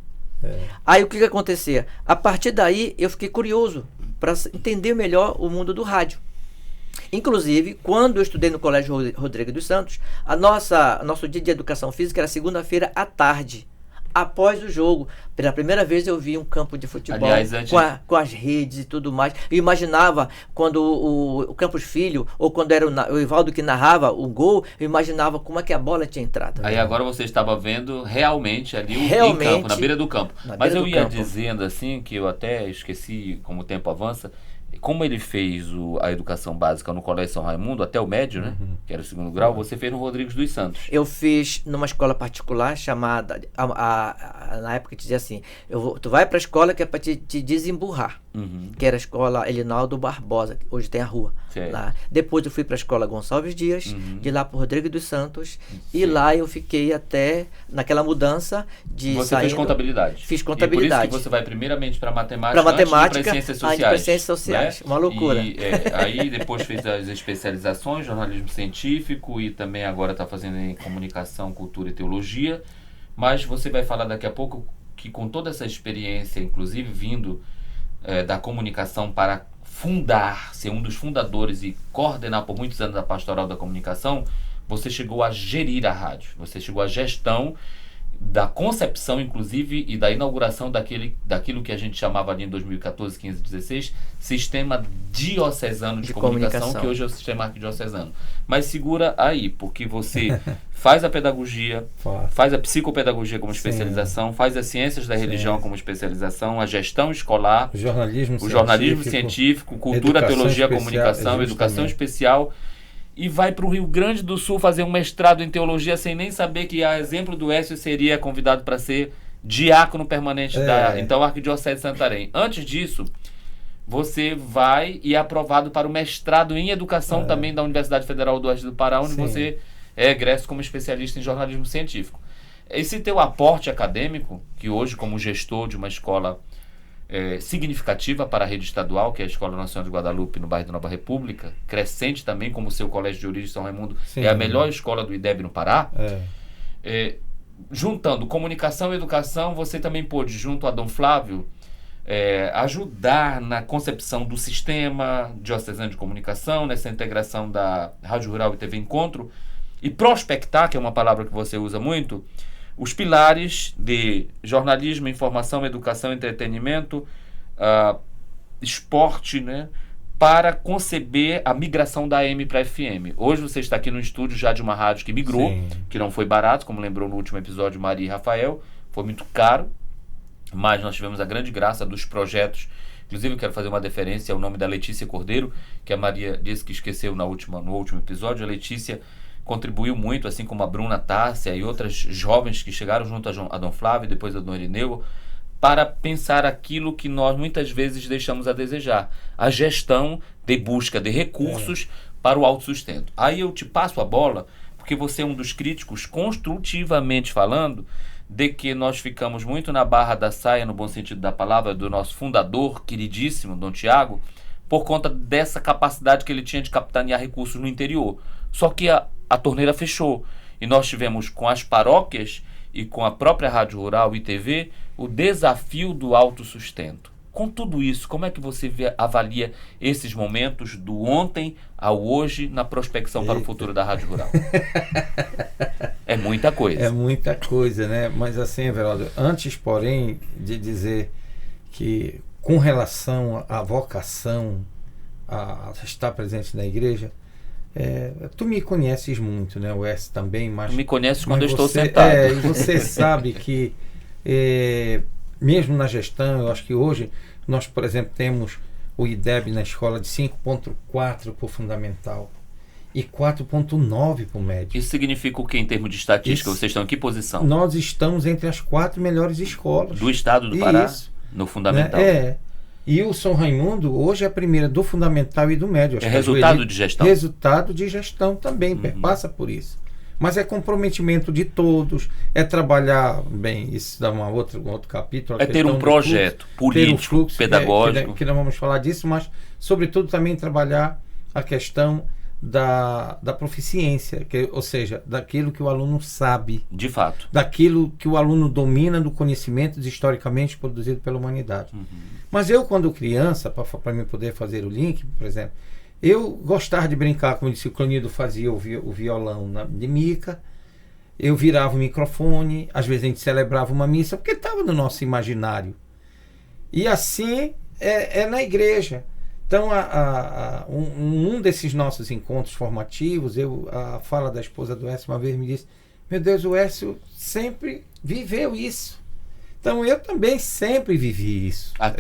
Aí o que acontecia? A partir daí eu fiquei curioso para entender melhor o mundo do rádio. Inclusive, quando eu estudei no Colégio Rodrigues dos Santos, nosso dia de educação física era segunda-feira à tarde. Após o jogo, pela primeira vez eu vi um campo de futebol. Aliás, com as redes e tudo mais. Eu imaginava quando o Campos Filho, ou quando era o Ivaldo que narrava o gol, eu imaginava como é que a bola tinha entrado. Aí agora você estava vendo realmente ali em campo, na beira do campo. Mas eu ia dizendo assim, que eu até esqueci como o tempo avança, como ele fez a educação básica no Colégio São Raimundo, até o médio, né? Que era o 2º grau, você fez no Rodrigues dos Santos. Eu fiz numa escola particular chamada, na época dizia assim, tu vai para a escola que é para te desemburrar, que era a escola Elinaldo Barbosa, que hoje tem a rua. Lá. Depois eu fui para a escola Gonçalves Dias, de lá para o Rodrigues dos Santos, e lá eu fiquei até naquela mudança de Você fez contabilidade. Fiz contabilidade. E por isso que você vai primeiramente para matemática, para ciências sociais. Ciências sociais, né? Uma loucura. E aí depois fez as especializações, jornalismo científico, e também agora está fazendo em comunicação, cultura e teologia. Mas você vai falar daqui a pouco que com toda essa experiência, inclusive vindo da comunicação para ser um dos fundadores e coordenar por muitos anos a Pastoral da Comunicação, você chegou a gerir a rádio, você chegou à gestão da concepção, inclusive, e da inauguração daquilo que a gente chamava ali em 2014, 15, 16, Sistema Diocesano de Comunicação, que hoje é o Sistema Arquidiocesano. Mas segura aí, porque você faz a pedagogia, faz a psicopedagogia como especialização, faz as ciências da religião como especialização, a gestão escolar, o jornalismo científico, cultura, teologia, comunicação, educação especial, e vai para o Rio Grande do Sul fazer um mestrado em teologia sem nem saber que, a exemplo do Écio, seria convidado para ser diácono permanente da então Arquidiocese de Santarém. Antes disso, você vai e é aprovado para o mestrado em educação também da Universidade Federal do Oeste do Pará, onde você é egresso como especialista em jornalismo científico. Esse teu aporte acadêmico, que hoje, como gestor de uma escola significativa para a rede estadual, que é a Escola Nacional de Guadalupe, no bairro da Nova República, crescente também, como o seu colégio de origem São Raimundo, é a melhor escola do IDEB no Pará. Juntando comunicação e educação, você também pôde, junto a Dom Flávio, ajudar na concepção do sistema diocesano de comunicação, nessa integração da Rádio Rural e TV Encontro, e prospectar, que é uma palavra que você usa muito, os pilares de jornalismo, informação, educação, entretenimento, esporte, né, para conceber a migração da AM para FM. Hoje você está aqui no estúdio já de uma rádio que migrou, que não foi barato, como lembrou no último episódio Maria e Rafael, foi muito caro, mas nós tivemos a grande graça dos projetos. Inclusive eu quero fazer uma deferência ao nome da Letícia Cordeiro, que a Maria disse que esqueceu no último episódio. A Letícia contribuiu muito, assim como a Bruna Tárcia e outras jovens que chegaram junto a Dom Flávio e depois a Dom Irineu, para pensar aquilo que nós muitas vezes deixamos a desejar, a gestão de busca de recursos para o autossustento. Aí eu te passo a bola, porque você é um dos críticos, construtivamente falando, de que nós ficamos muito na barra da saia, no bom sentido da palavra, do nosso fundador, queridíssimo, Dom Tiago, por conta dessa capacidade que ele tinha de capitanear recursos no interior. Só que a torneira fechou e nós tivemos com as paróquias e com a própria Rádio Rural e TV o desafio do autossustento. Com tudo isso, como é que você avalia esses momentos do ontem ao hoje na prospecção para o futuro da Rádio Rural? É muita coisa. É muita coisa, né? Mas assim, Everaldo, antes, porém, de dizer que com relação à vocação a estar presente na igreja, tu me conheces muito, né? O S também, mas... Tu me conheces quando eu estou sentado. E você sabe que, mesmo na gestão, eu acho que hoje nós, por exemplo, temos o IDEB na escola de 5.4 por fundamental e 4.9 por médio. Isso significa o que em termos de estatística? Vocês estão em que posição? Nós estamos entre as 4 melhores escolas. Do estado do Pará? No fundamental? Né? E o São Raimundo hoje é a primeira do fundamental e do médio. É resultado de gestão? Resultado de gestão também, passa por isso. Mas é comprometimento de todos, é trabalhar, bem, isso dá um outro capítulo. É ter um projeto político, fluxo, pedagógico. Que não vamos falar disso, mas sobretudo também trabalhar a questão da proficiência, ou seja, daquilo que o aluno sabe. De fato. Daquilo que o aluno domina do conhecimento historicamente produzido pela humanidade. Mas eu, quando criança, para me poder fazer o link, por exemplo, eu gostava de brincar, como disse o Clonido fazia o violão de mica, eu virava o microfone, às vezes a gente celebrava uma missa, porque estava no nosso imaginário. E assim é na igreja. Então, um desses nossos encontros formativos, a fala da esposa do Écio uma vez me disse: meu Deus, o Écio sempre viveu isso. Então, eu também sempre vivi isso. Há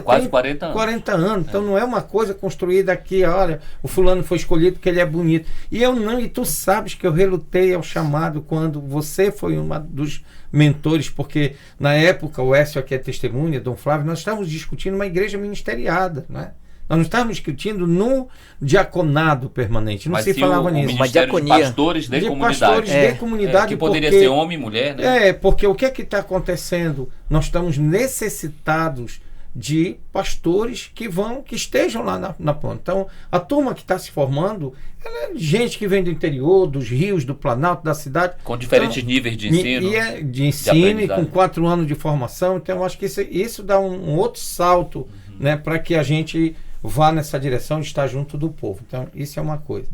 quase 40 anos. 40 anos. Então, não é uma coisa construída aqui, olha, o fulano foi escolhido porque ele é bonito. E tu sabes que eu relutei ao chamado quando você foi um dos mentores, porque na época, o Écio aqui é testemunha, Dom Flávio, nós estávamos discutindo uma igreja ministeriada, né? Nós não estávamos discutindo no diaconado permanente, não se falava nisso. Uma diaconia. De pastores de comunidade. Pastores de comunidade. Que poderia ser homem e mulher, né? Porque o que é que está acontecendo? Nós estamos necessitados de pastores que estejam lá na ponta. Então, a turma que está se formando, ela é gente que vem do interior, dos rios, do Planalto, da cidade. Com diferentes níveis de ensino. De ensino, e com 4 anos de formação. Então, eu acho que isso dá um outro salto né, para que a gente vá nessa direção de estar junto do povo. Então, isso é uma coisa.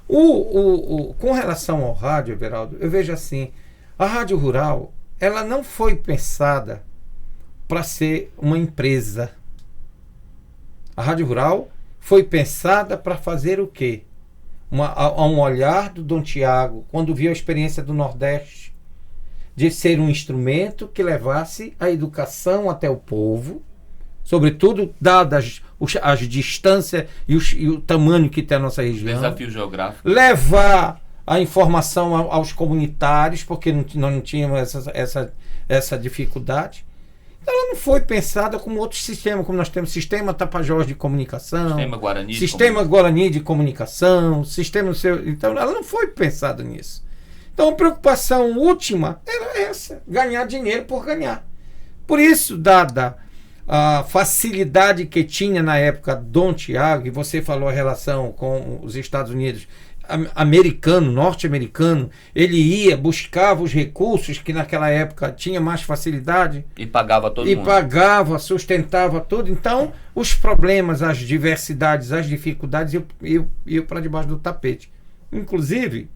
Com relação ao rádio, Everaldo, eu vejo assim, a Rádio Rural, ela não foi pensada para ser uma empresa. A Rádio Rural foi pensada para fazer o quê? Um olhar do Dom Tiago, quando viu a experiência do Nordeste, de ser um instrumento que levasse a educação até o povo, sobretudo dadas as distâncias e o tamanho que tem a nossa região. Desafio geográfico. Levar a informação aos comunitários, porque nós não tínhamos essa dificuldade. Então, ela não foi pensada como outros sistemas, como nós temos Sistema Tapajós de Comunicação, Sistema Guarani de Comunicação, então ela não foi pensada nisso. Então a preocupação última era essa, ganhar dinheiro por ganhar. Por isso, dada a facilidade que tinha na época Dom Tiago, e você falou a relação com os Estados Unidos, norte-americano, ele buscava os recursos que naquela época tinha mais facilidade. E pagava todo mundo. E pagava, sustentava tudo. Então, os problemas, as diversidades, as dificuldades iam para debaixo do tapete. Inclusive,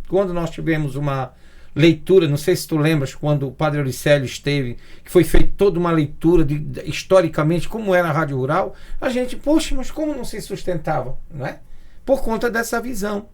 quando nós tivemos uma leitura, não sei se tu lembras, quando o Padre Auricélio esteve, que foi feita toda uma leitura historicamente como era a Rádio Rural, a gente, poxa, mas como não se sustentava, não é? Por conta dessa visão.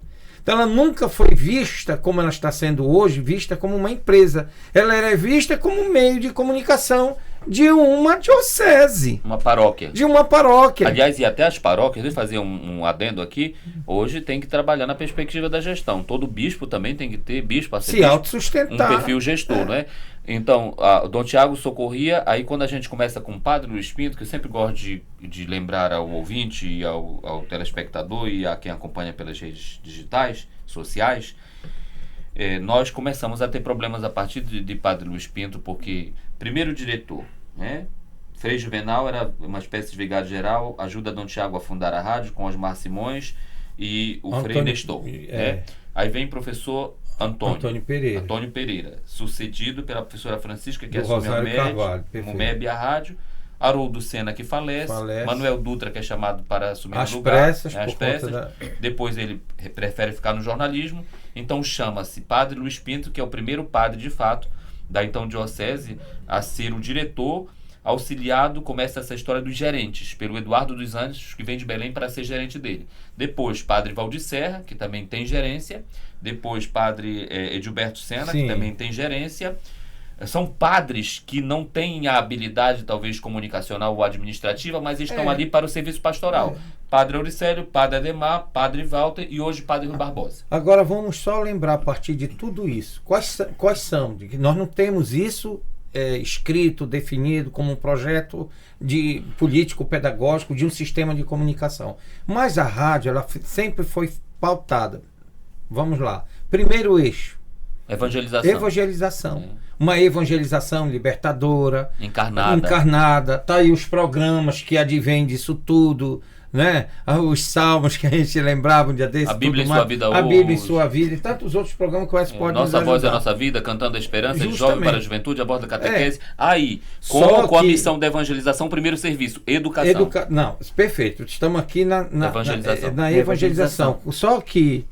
Então ela nunca foi vista como ela está sendo hoje, vista como uma empresa. Ela era vista como um meio de comunicação de uma diocese. Uma paróquia. De uma paróquia. Aliás, e até as paróquias, deixa eu fazer um adendo aqui, hoje tem que trabalhar na perspectiva da gestão. Todo bispo também tem que ter, se autossustentar. Um perfil gestor, não é? Então, o Dom Tiago socorria, aí quando a gente começa com o Padre Luiz Pinto, que eu sempre gosto de lembrar ao ouvinte e ao telespectador e a quem acompanha pelas redes digitais, sociais, nós começamos a ter problemas a partir de Padre Luiz Pinto, porque, primeiro, o diretor, né? Frei Juvenal era uma espécie de vigário-geral, ajuda Dom Tiago a fundar a rádio com Osmar Simões e o Frei Nestor. Né? Aí vem o professor Antônio Pereira, sucedido pela professora Francisca, que assumiu o MEB a rádio, Haroldo Senna, que falece, Manuel Dutra, que é chamado para assumir o lugar, as pressas. Depois ele prefere ficar no jornalismo, então chama-se Padre Luiz Pinto, que é o primeiro padre de fato da então diocese a ser o diretor. Auxiliado, começa essa história dos gerentes, pelo Eduardo dos Anjos, que vem de Belém para ser gerente dele. Depois, Padre Valdir Serra, que também tem gerência. Depois, Padre Edilberto Senna, que também tem gerência. São padres que não têm a habilidade, talvez, comunicacional ou administrativa, mas estão ali para o serviço pastoral. Padre Auricélio, Padre Ademar, Padre Walter e hoje Padre Rui Barbosa. Agora, vamos só lembrar, a partir de tudo isso, quais são? Nós não temos isso escrito, definido como um projeto de político-pedagógico de um sistema de comunicação. Mas a rádio, ela sempre foi pautada. Vamos lá. Primeiro eixo. Evangelização. Uma evangelização libertadora. Encarnada. Tá aí os programas que advêm disso tudo, né? Os salmos que a gente lembrava um dia desse. A Bíblia em Sua Vida hoje. A Bíblia em Sua Vida e tantos outros programas que o podem nos ajudar. Nossa Voz é a Nossa Vida, Cantando a Esperança, de Jovem para a Juventude, a bordo da catequese. Aí, com a missão da evangelização, primeiro serviço, educação. Não, perfeito. Estamos aqui na evangelização. Só que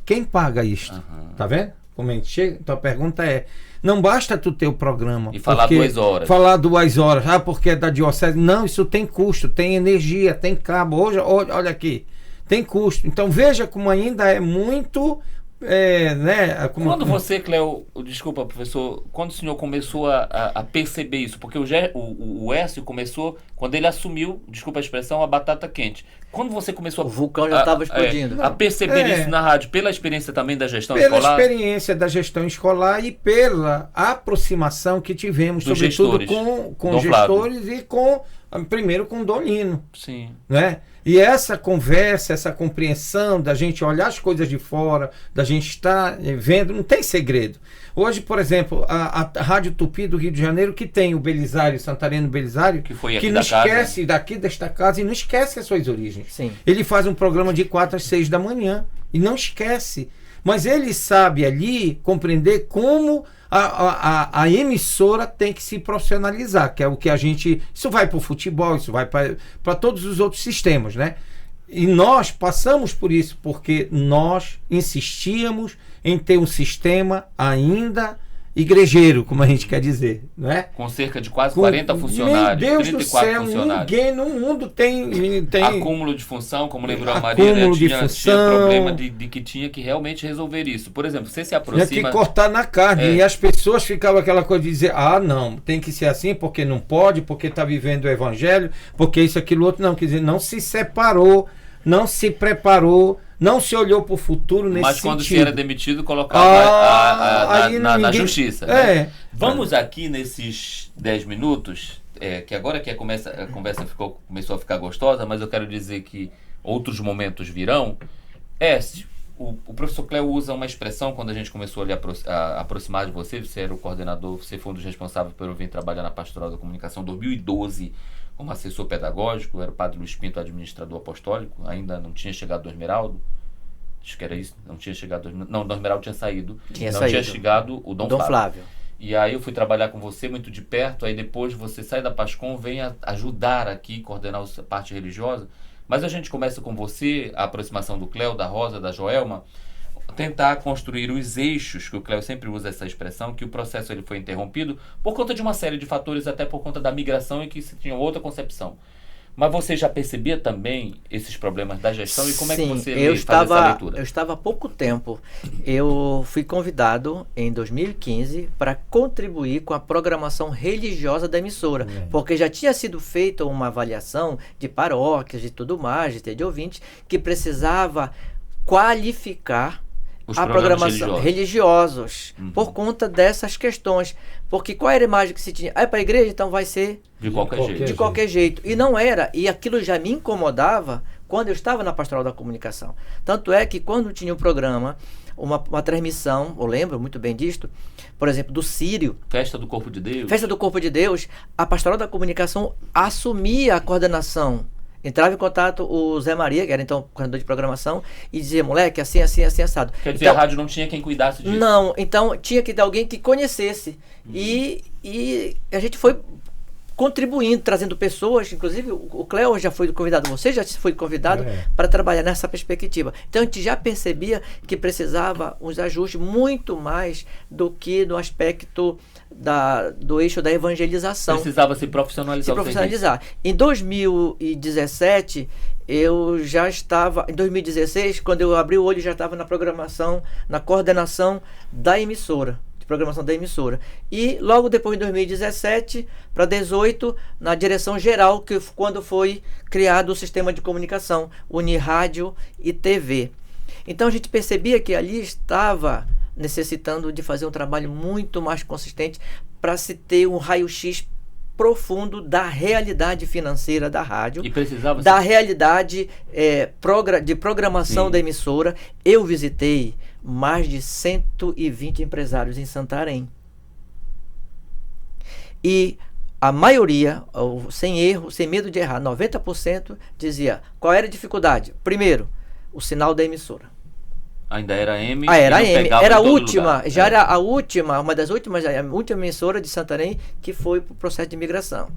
quem paga isto? Tá vendo? Como a gente chega, então a pergunta é, não basta tu ter o programa e falar 2 horas. Falar 2 horas, porque é da diocese. Não, isso tem custo, tem energia, tem cabo. Hoje, olha aqui, tem custo. Então veja como ainda é muito... Quando você, Cléo, desculpa, professor, quando o senhor começou a perceber isso, porque o Écio começou, quando ele assumiu, desculpa a expressão, a batata quente. Quando você começou o vulcão já estava explodindo. A perceber isso na rádio, pela experiência também da gestão escolar? Pela experiência da gestão escolar e pela aproximação que tivemos, sobretudo com gestores e primeiro com o Dom Lino. Sim. Né? E essa conversa, essa compreensão da gente olhar as coisas de fora, da gente estar vendo, não tem segredo. Hoje, por exemplo, a Rádio Tupi do Rio de Janeiro, que tem o Belisário, Santareno Belisário, que não esquece daqui desta casa e não esquece as suas origens. Sim. Ele faz um programa de 4 às 6 da manhã e não esquece. Mas ele sabe ali compreender como A emissora tem que se profissionalizar, que é o que a gente... Isso vai para o futebol, isso vai para todos os outros sistemas, né? E nós passamos por isso, porque nós insistíamos em ter um sistema ainda igrejeiro, como a gente quer dizer, não é? Com cerca de quase 40 funcionários, meu Deus 34 do céu, funcionários. Ninguém no mundo tem acúmulo de função, como lembrou a Maria, né? Tinha problema de que tinha que realmente resolver isso. Por exemplo, você se aproxima... Tinha que cortar na carne, e as pessoas ficavam aquela coisa de dizer, não, tem que ser assim, porque não pode, porque está vivendo o evangelho, porque isso, aquilo, outro, não. Quer dizer, não se separou, não se preparou, não se olhou para o futuro nesse sentido. Mas quando se era demitido, colocava na justiça. Né? Vamos aqui nesses 10 minutos, que agora que a conversa começou a ficar gostosa, mas eu quero dizer que outros momentos virão. O professor Cléo usa uma expressão quando a gente começou a aproximar de você. Você era o coordenador, você foi um dos responsáveis por eu vir trabalhar na Pastoral da Comunicação em 2012 como assessor pedagógico. Era o padre Luiz Pinto, administrador apostólico, ainda não tinha chegado do Esmeraldo. Acho que era isso, não tinha chegado... Não, do Esmeraldo tinha saído. Tinha chegado o Dom Flávio. E aí eu fui trabalhar com você muito de perto, aí depois você sai da Pascom, vem ajudar aqui, coordenar a parte religiosa. Mas a gente começa com você, a aproximação do Cléo, da Rosa, da Joelma, tentar construir os eixos, que o Cléo sempre usa essa expressão, que o processo ele foi interrompido por conta de uma série de fatores, até por conta da migração e que se tinha outra concepção. Mas você já percebia também esses problemas da gestão e como é que você faz essa leitura? Eu estava há pouco tempo. Eu fui convidado em 2015 para contribuir com a programação religiosa da emissora, porque já tinha sido feita uma avaliação de paróquias e tudo mais, de ouvintes, que precisava qualificar a programação religiosos por conta dessas questões. Porque qual era a imagem que se tinha? Para a igreja, então vai ser de qualquer jeito. E não era. E aquilo já me incomodava quando eu estava na Pastoral da Comunicação. Tanto é que quando tinha um programa, uma transmissão, eu lembro muito bem disto, por exemplo, do Sírio. Festa do Corpo de Deus. Festa do Corpo de Deus. A Pastoral da Comunicação assumia a coordenação. Entrava em contato o Zé Maria, que era então coordenador de programação, e dizia, moleque, assim, assado. Quer dizer, a rádio não tinha quem cuidasse disso? Não, então tinha que ter alguém que conhecesse. E a gente foi contribuindo, trazendo pessoas, inclusive o Cléo já foi convidado, você já foi convidado para trabalhar nessa perspectiva. Então a gente já percebia que precisava uns ajustes muito mais do que no aspecto do eixo da evangelização. Precisava se profissionalizar. Em 2017, eu já estava... Em 2016, quando eu abri o olho, já estava na programação, na coordenação da emissora. Programação da emissora. E logo depois, em 2017 para 2018, na direção geral, quando foi criado o sistema de comunicação, Unirádio e TV. Então a gente percebia que ali estava necessitando de fazer um trabalho muito mais consistente para se ter um raio-x profundo da realidade financeira da rádio, da realidade de programação da emissora. Eu visitei mais de 120 empresários em Santarém. E a maioria, sem erro, sem medo de errar, 90% dizia, qual era a dificuldade? Primeiro, o sinal da emissora. Ainda era M. Era a M. Era a última, era a última, uma das últimas, a última emissora de Santarém que foi para o processo de imigração.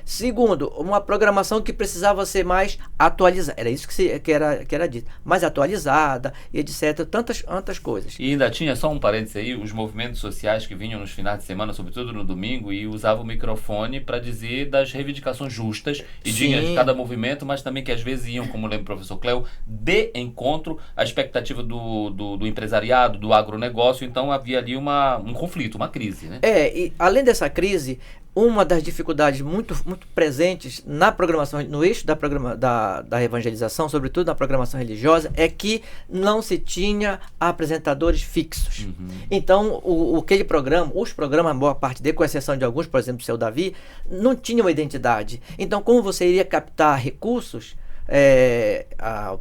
Segundo, uma programação que precisava ser mais atualizada. Era isso que era dito. Mais atualizada e etc. Tantas coisas. E ainda tinha, só um parênteses aí, os movimentos sociais que vinham nos finais de semana, sobretudo no domingo, e usavam o microfone para dizer das reivindicações justas e dignas de cada movimento, mas também que às vezes iam, como lembra o professor Cléo, de encontro à expectativa do empresariado, do agronegócio. Então havia ali um conflito, uma crise, né? E além dessa crise, uma das dificuldades muito presentes na programação, no eixo da evangelização, sobretudo na programação religiosa, é que não se tinha apresentadores fixos. Então, os programas, boa parte dele, com exceção de alguns, por exemplo, o seu Davi, não tinham identidade. Então, como você iria captar recursos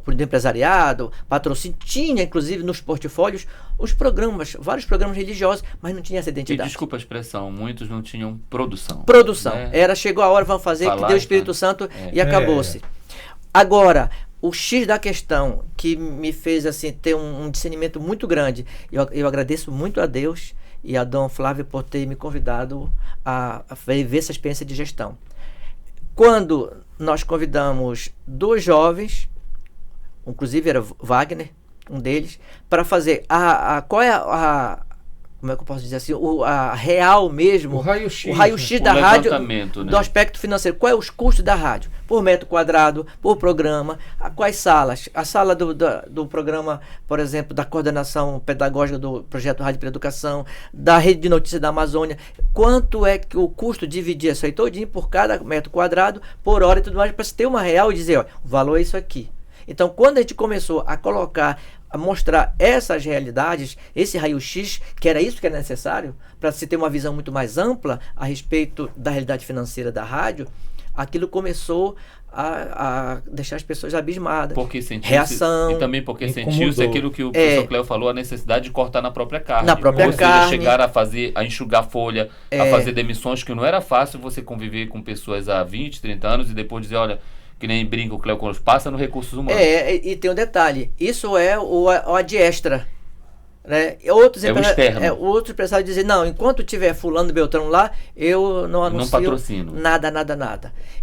do empresariado, patrocínio, tinha inclusive nos portfólios vários programas religiosos, mas não tinha essa identidade. E desculpa a expressão, muitos não tinham produção. Chegou a hora, vamos fazer, que deu o Espírito Santo e acabou-se. Agora, o X da questão que me fez assim ter um discernimento muito grande, eu agradeço muito a Deus e a Dom Flávio por ter me convidado a ver essa experiência de gestão. Quando nós convidamos 2 jovens, inclusive era Wagner, um deles, para fazer qual é como é que eu posso dizer assim, a real mesmo, o raio-x da rádio, né? do aspecto financeiro. Qual é os custos da rádio? Por metro quadrado, por programa, quais salas? A sala do programa, por exemplo, da coordenação pedagógica do projeto Rádio para Educação, da rede de notícias da Amazônia. Quanto é que o custo dividir isso aí todinho por cada metro quadrado, por hora e tudo mais, para se ter uma real e dizer, ó, o valor é isso aqui. Então, quando a gente começou a colocar, a mostrar essas realidades, esse raio-x, que era isso que era necessário, para se ter uma visão muito mais ampla a respeito da realidade financeira da rádio, aquilo começou a deixar as pessoas abismadas. Porque reação. E também porque sentiu-se aquilo que o professor Cléo falou, a necessidade de cortar na própria carne. Na própria carne. Chegar a enxugar folha, a fazer demissões, que não era fácil você conviver com pessoas há 20, 30 anos e depois dizer, olha, que nem brinca o Cléo quando passa no recursos humanos. E tem um detalhe, isso é o ad extra. Né? Outros empresários dizem, não, enquanto tiver fulano Beltrano lá, eu não anuncio patrocino. Nada.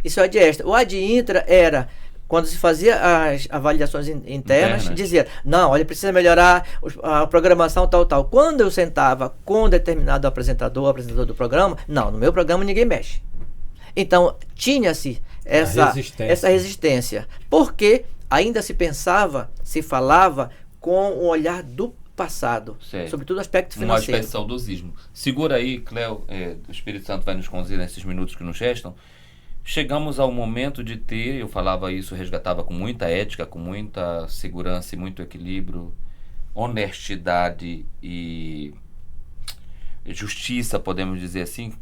Isso é o ad extra. O ad intra era, quando se fazia as avaliações internas, dizia, não, olha, precisa melhorar a programação tal. Quando eu sentava com determinado apresentador do programa, não, no meu programa ninguém mexe. Então, tinha-se essa resistência. Porque ainda se pensava, se falava com o olhar do passado, sobretudo o aspecto financeiro. Uma espécie de saudosismo. Segura aí, Cléo, o Espírito Santo vai nos conduzir nesses minutos que nos restam. Chegamos ao momento de ter, eu falava isso, resgatava com muita ética, com muita segurança e muito equilíbrio, honestidade e justiça, podemos dizer assim,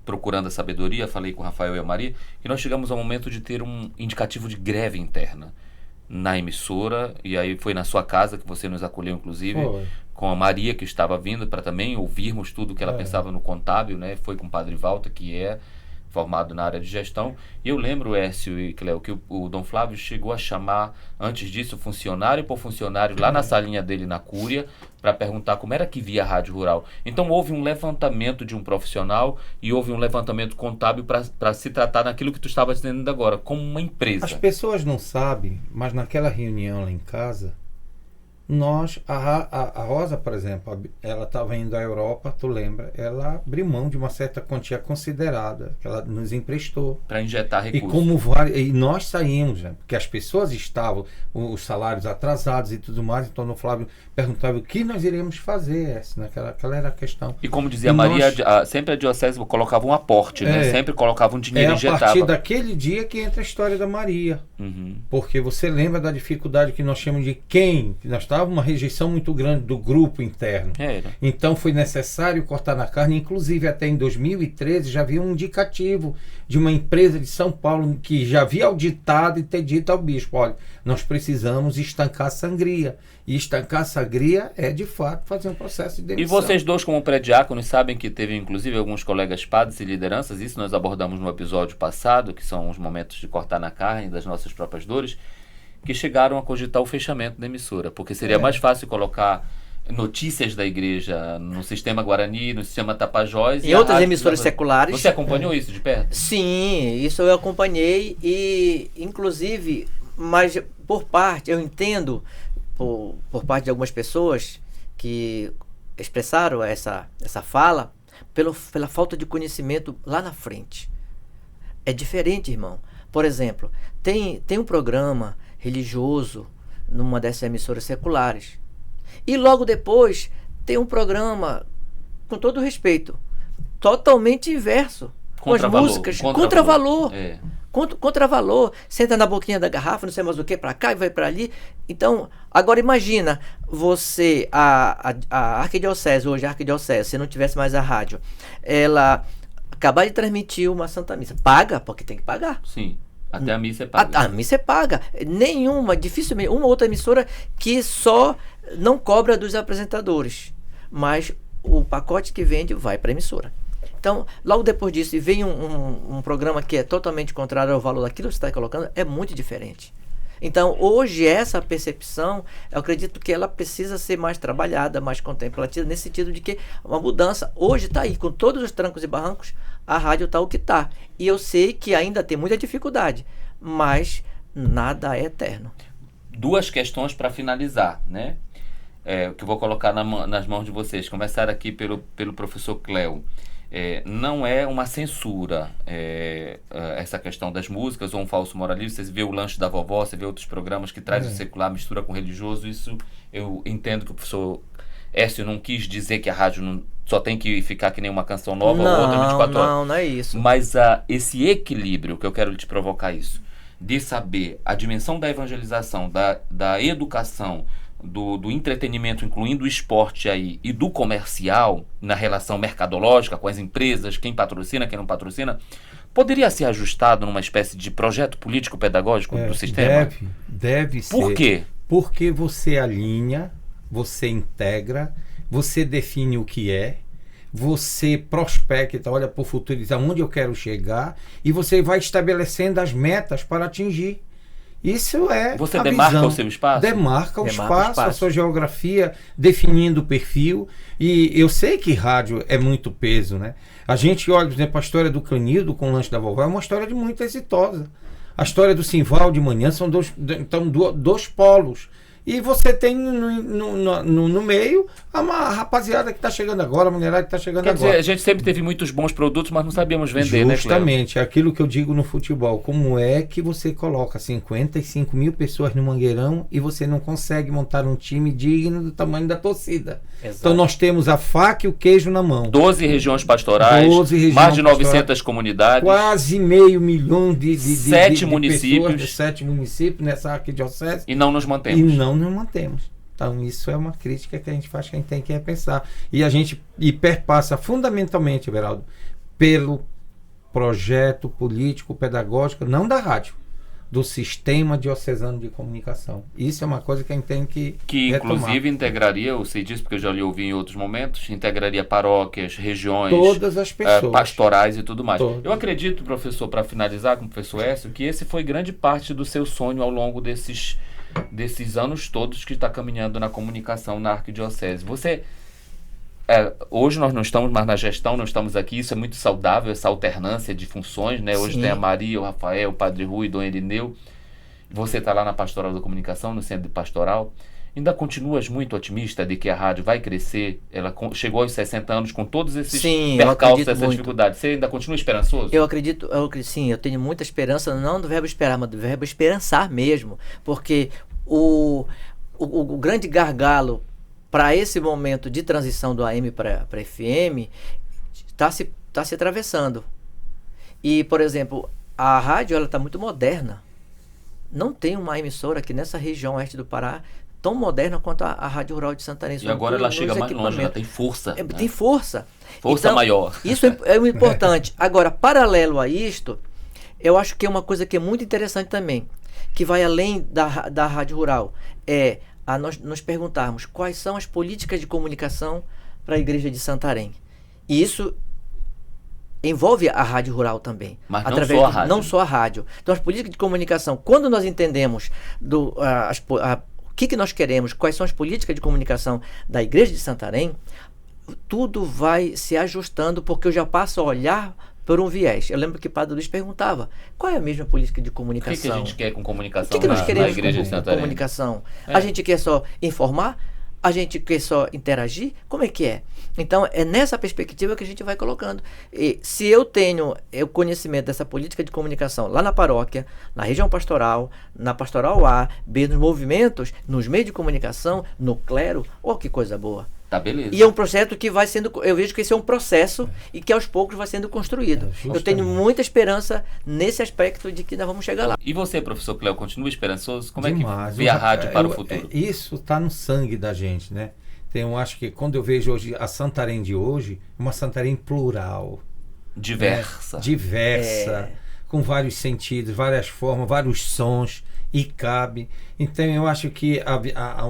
procurando a sabedoria, falei com o Rafael e a Maria, que nós chegamos ao momento de ter um indicativo de greve interna na emissora, e aí foi na sua casa que você nos acolheu, inclusive, com a Maria, que estava vindo para também ouvirmos tudo que ela pensava no contábil, né? Foi com o Padre Walter, que é formado na área de gestão, e eu lembro, Écio e Cléo, que o Dom Flávio chegou a chamar, antes disso, funcionário por funcionário, lá na salinha dele na Cúria, para perguntar como era que via a Rádio Rural. Então houve um levantamento de um profissional e houve um levantamento contábil para se tratar naquilo que tu estava dizendo agora, como uma empresa. As pessoas não sabem, mas naquela reunião lá em casa, a Rosa, por exemplo, ela estava indo à Europa, tu lembra? Ela abriu mão de uma certa quantia considerada, que ela nos emprestou. Para injetar recursos. E nós saímos, né? Porque as pessoas estavam, os salários atrasados e tudo mais, então o Flávio perguntava o que nós iríamos fazer, aquela era a questão. E como dizia a Maria, sempre a diocese colocava um aporte, né? Sempre colocava um dinheiro injetado. É a partir daquele dia que entra a história da Maria. Porque você lembra da dificuldade que nós chamamos de quem? Nós estávamos uma rejeição muito grande do grupo interno. Então foi necessário cortar na carne, inclusive até em 2013 já havia um indicativo de uma empresa de São Paulo que já havia auditado e ter dito ao bispo, olha, nós precisamos estancar a sangria. E estancar a sangria é de fato fazer um processo de demissão. E vocês dois como pré-diáconos sabem que teve inclusive alguns colegas padres e lideranças, isso nós abordamos no episódio passado, que são os momentos de cortar na carne das nossas próprias dores, que chegaram a cogitar o fechamento da emissora, porque seria mais fácil colocar notícias da igreja no sistema Guarani, no sistema Tapajós e outras emissoras seculares. Você acompanhou isso de perto? Sim, isso eu acompanhei e inclusive, mas por parte, eu entendo por parte de algumas pessoas que expressaram essa fala pela falta de conhecimento lá na frente. É diferente, irmão. Por exemplo, tem um programa religioso numa dessas emissoras seculares. E logo depois tem um programa, com todo respeito, totalmente inverso. Com as músicas, contravalor. Contravalor. Senta na boquinha da garrafa, não sei mais o que, para cá e vai para ali. Então, agora imagina você, a arquidiocese, hoje a arquidiocese, se não tivesse mais a rádio, ela acabar de transmitir uma Santa Missa. Paga, porque tem que pagar. Sim. Até a missa é paga. A missa é paga. Dificilmente, uma outra emissora que só não cobra dos apresentadores, mas o pacote que vende vai para a emissora. Então, logo depois disso, vem um programa que é totalmente contrário ao valor daquilo que você está colocando, é muito diferente. Então, hoje, essa percepção, eu acredito que ela precisa ser mais trabalhada, mais contemplativa, nesse sentido de que uma mudança hoje está aí, com todos os trancos e barrancos, a rádio está o que está. E eu sei que ainda tem muita dificuldade, mas nada é eterno. 2 questões para finalizar, né? Que eu vou colocar nas mãos de vocês. Começar aqui pelo professor Cléo. Não é uma censura essa questão das músicas ou um falso moralismo. Você vê o Lanche da Vovó, você vê outros programas que trazem o secular, mistura com o religioso. Isso eu entendo que o professor Écio não quis dizer que a rádio só tem que ficar que nem uma canção nova ou outra 24 horas. Não é isso. Mas esse equilíbrio, que eu quero te provocar isso, de saber a dimensão da evangelização, da educação, do entretenimento, incluindo o esporte aí, e do comercial, na relação mercadológica com as empresas, quem patrocina, quem não patrocina, poderia ser ajustado numa espécie de projeto político-pedagógico do sistema? Deve ser. Por quê? Porque você alinha, você integra, você define o que é, você prospecta, olha para o futuro e diz aonde eu quero chegar, e você vai estabelecendo as metas para atingir. Isso é Você demarca visão. O seu espaço? Demarca o espaço, a sua geografia, definindo o perfil. E eu sei que rádio é muito peso, né? A gente olha, por exemplo, a história do Clenildo com o Lanche da Vovó é uma história de muito exitosa. A história do Simval de manhã são dois polos. E você tem no meio a rapaziada que está chegando agora, a mulherada que está chegando agora. Quer dizer, a gente sempre teve muitos bons produtos, mas não sabíamos vender, Justamente, né, aquilo que eu digo no futebol. Como é que você coloca 55 mil pessoas no Mangueirão e você não consegue montar um time digno do tamanho da torcida? Exato. Então nós temos a faca e o queijo na mão. 12 regiões pastorais, mais de 900 comunidades. Quase meio milhão de 7 municípios. Pessoas, 7 municípios nessa arquidiocese. E não nos mantemos. Não mantemos. Então isso é uma crítica que a gente faz, que a gente tem que repensar. E perpassa fundamentalmente, Everaldo, pelo projeto político, pedagógico, não da rádio, do sistema diocesano de comunicação. Isso é uma coisa que a gente tem que retomar. Inclusive integraria, eu sei disso porque eu já lhe ouvi em outros momentos, integraria paróquias, regiões, todas as pessoas, pastorais e tudo mais. Todas. Eu acredito, professor, para finalizar com o professor Écio, que esse foi grande parte do seu sonho ao longo desses anos todos que está caminhando na comunicação na arquidiocese. Hoje nós não estamos mais na gestão, não estamos aqui, isso é muito saudável, essa alternância de funções, né? Hoje tem a Maria, o Rafael, o Padre Rui, Dom Irineu. Você está lá na Pastoral da Comunicação, no Centro de Pastoral. Ainda continuas muito otimista de que a rádio vai crescer? Ela chegou aos 60 anos com todos esses percalços, essas dificuldades. Você ainda continua esperançoso? Eu acredito, sim, eu tenho muita esperança, não do verbo esperar, mas do verbo esperançar mesmo. Porque o grande gargalo para esse momento de transição do AM para FM está se atravessando. E, por exemplo, a rádio está muito moderna. Não tem uma emissora aqui nessa região oeste do Pará tão moderna quanto a Rádio Rural de Santarém. E agora ela chega mais longe, ela tem força. Tem força. Força então, maior. Isso é importante. Agora, paralelo a isto, eu acho que é uma coisa que é muito interessante também, que vai além da Rádio Rural, a nós nos perguntarmos quais são as políticas de comunicação para a Igreja de Santarém. E isso envolve a Rádio Rural também. Mas não só a rádio. Então, as políticas de comunicação, quando nós entendemos o que nós queremos, quais são as políticas de comunicação da Igreja de Santarém, tudo vai se ajustando, porque eu já passo a olhar por um viés. Eu lembro que o Padre Luiz perguntava, qual é a mesma política de comunicação? O que a gente quer com comunicação o que nós queremos na Igreja de Santarém? Comunicação? A gente quer só informar? A gente quer só interagir? Como é que é? Então, é nessa perspectiva que a gente vai colocando. E se eu tenho o conhecimento dessa política de comunicação lá na paróquia, na região pastoral, na pastoral A, B, nos movimentos, nos meios de comunicação, no clero, que coisa boa. Tá, beleza. E é um projeto que vai sendo, eu vejo que esse é um processo e que aos poucos vai sendo construído. Eu tenho muita esperança nesse aspecto de que nós vamos chegar lá. E você, professor Cléo, continua esperançoso? Como demais. É que vê a rádio para o futuro? Isso está no sangue da gente, né? Então, eu acho que quando eu vejo hoje a Santarém de hoje, uma Santarém plural. Diversa. Diversa, com vários sentidos, várias formas, vários sons. E cabe. Então eu acho que a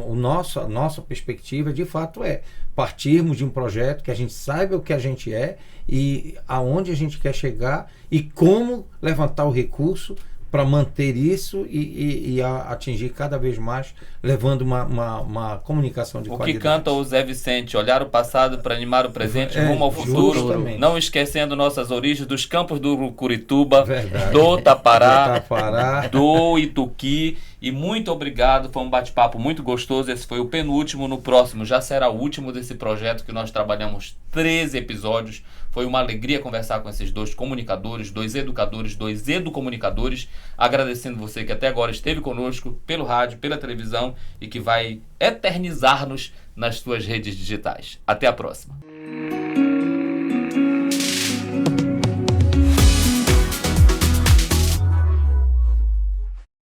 nossa perspectiva de fato é partirmos de um projeto que a gente saiba o que a gente é e aonde a gente quer chegar e como levantar o recurso para manter isso e atingir cada vez mais, levando uma comunicação de qualidade. O que canta o Zé Vicente, olhar o passado para animar o presente, rumo ao futuro, justamente. Não esquecendo nossas origens dos campos do Curituba, verdade. Do Tapará, do Ituqui. E muito obrigado, foi um bate-papo muito gostoso. Esse foi o penúltimo, no próximo já será o último desse projeto que nós trabalhamos 13 episódios. Foi uma alegria conversar com esses dois comunicadores, dois educadores, dois educomunicadores. Agradecendo você que até agora esteve conosco pelo rádio, pela televisão e que vai eternizar-nos nas suas redes digitais. Até a próxima.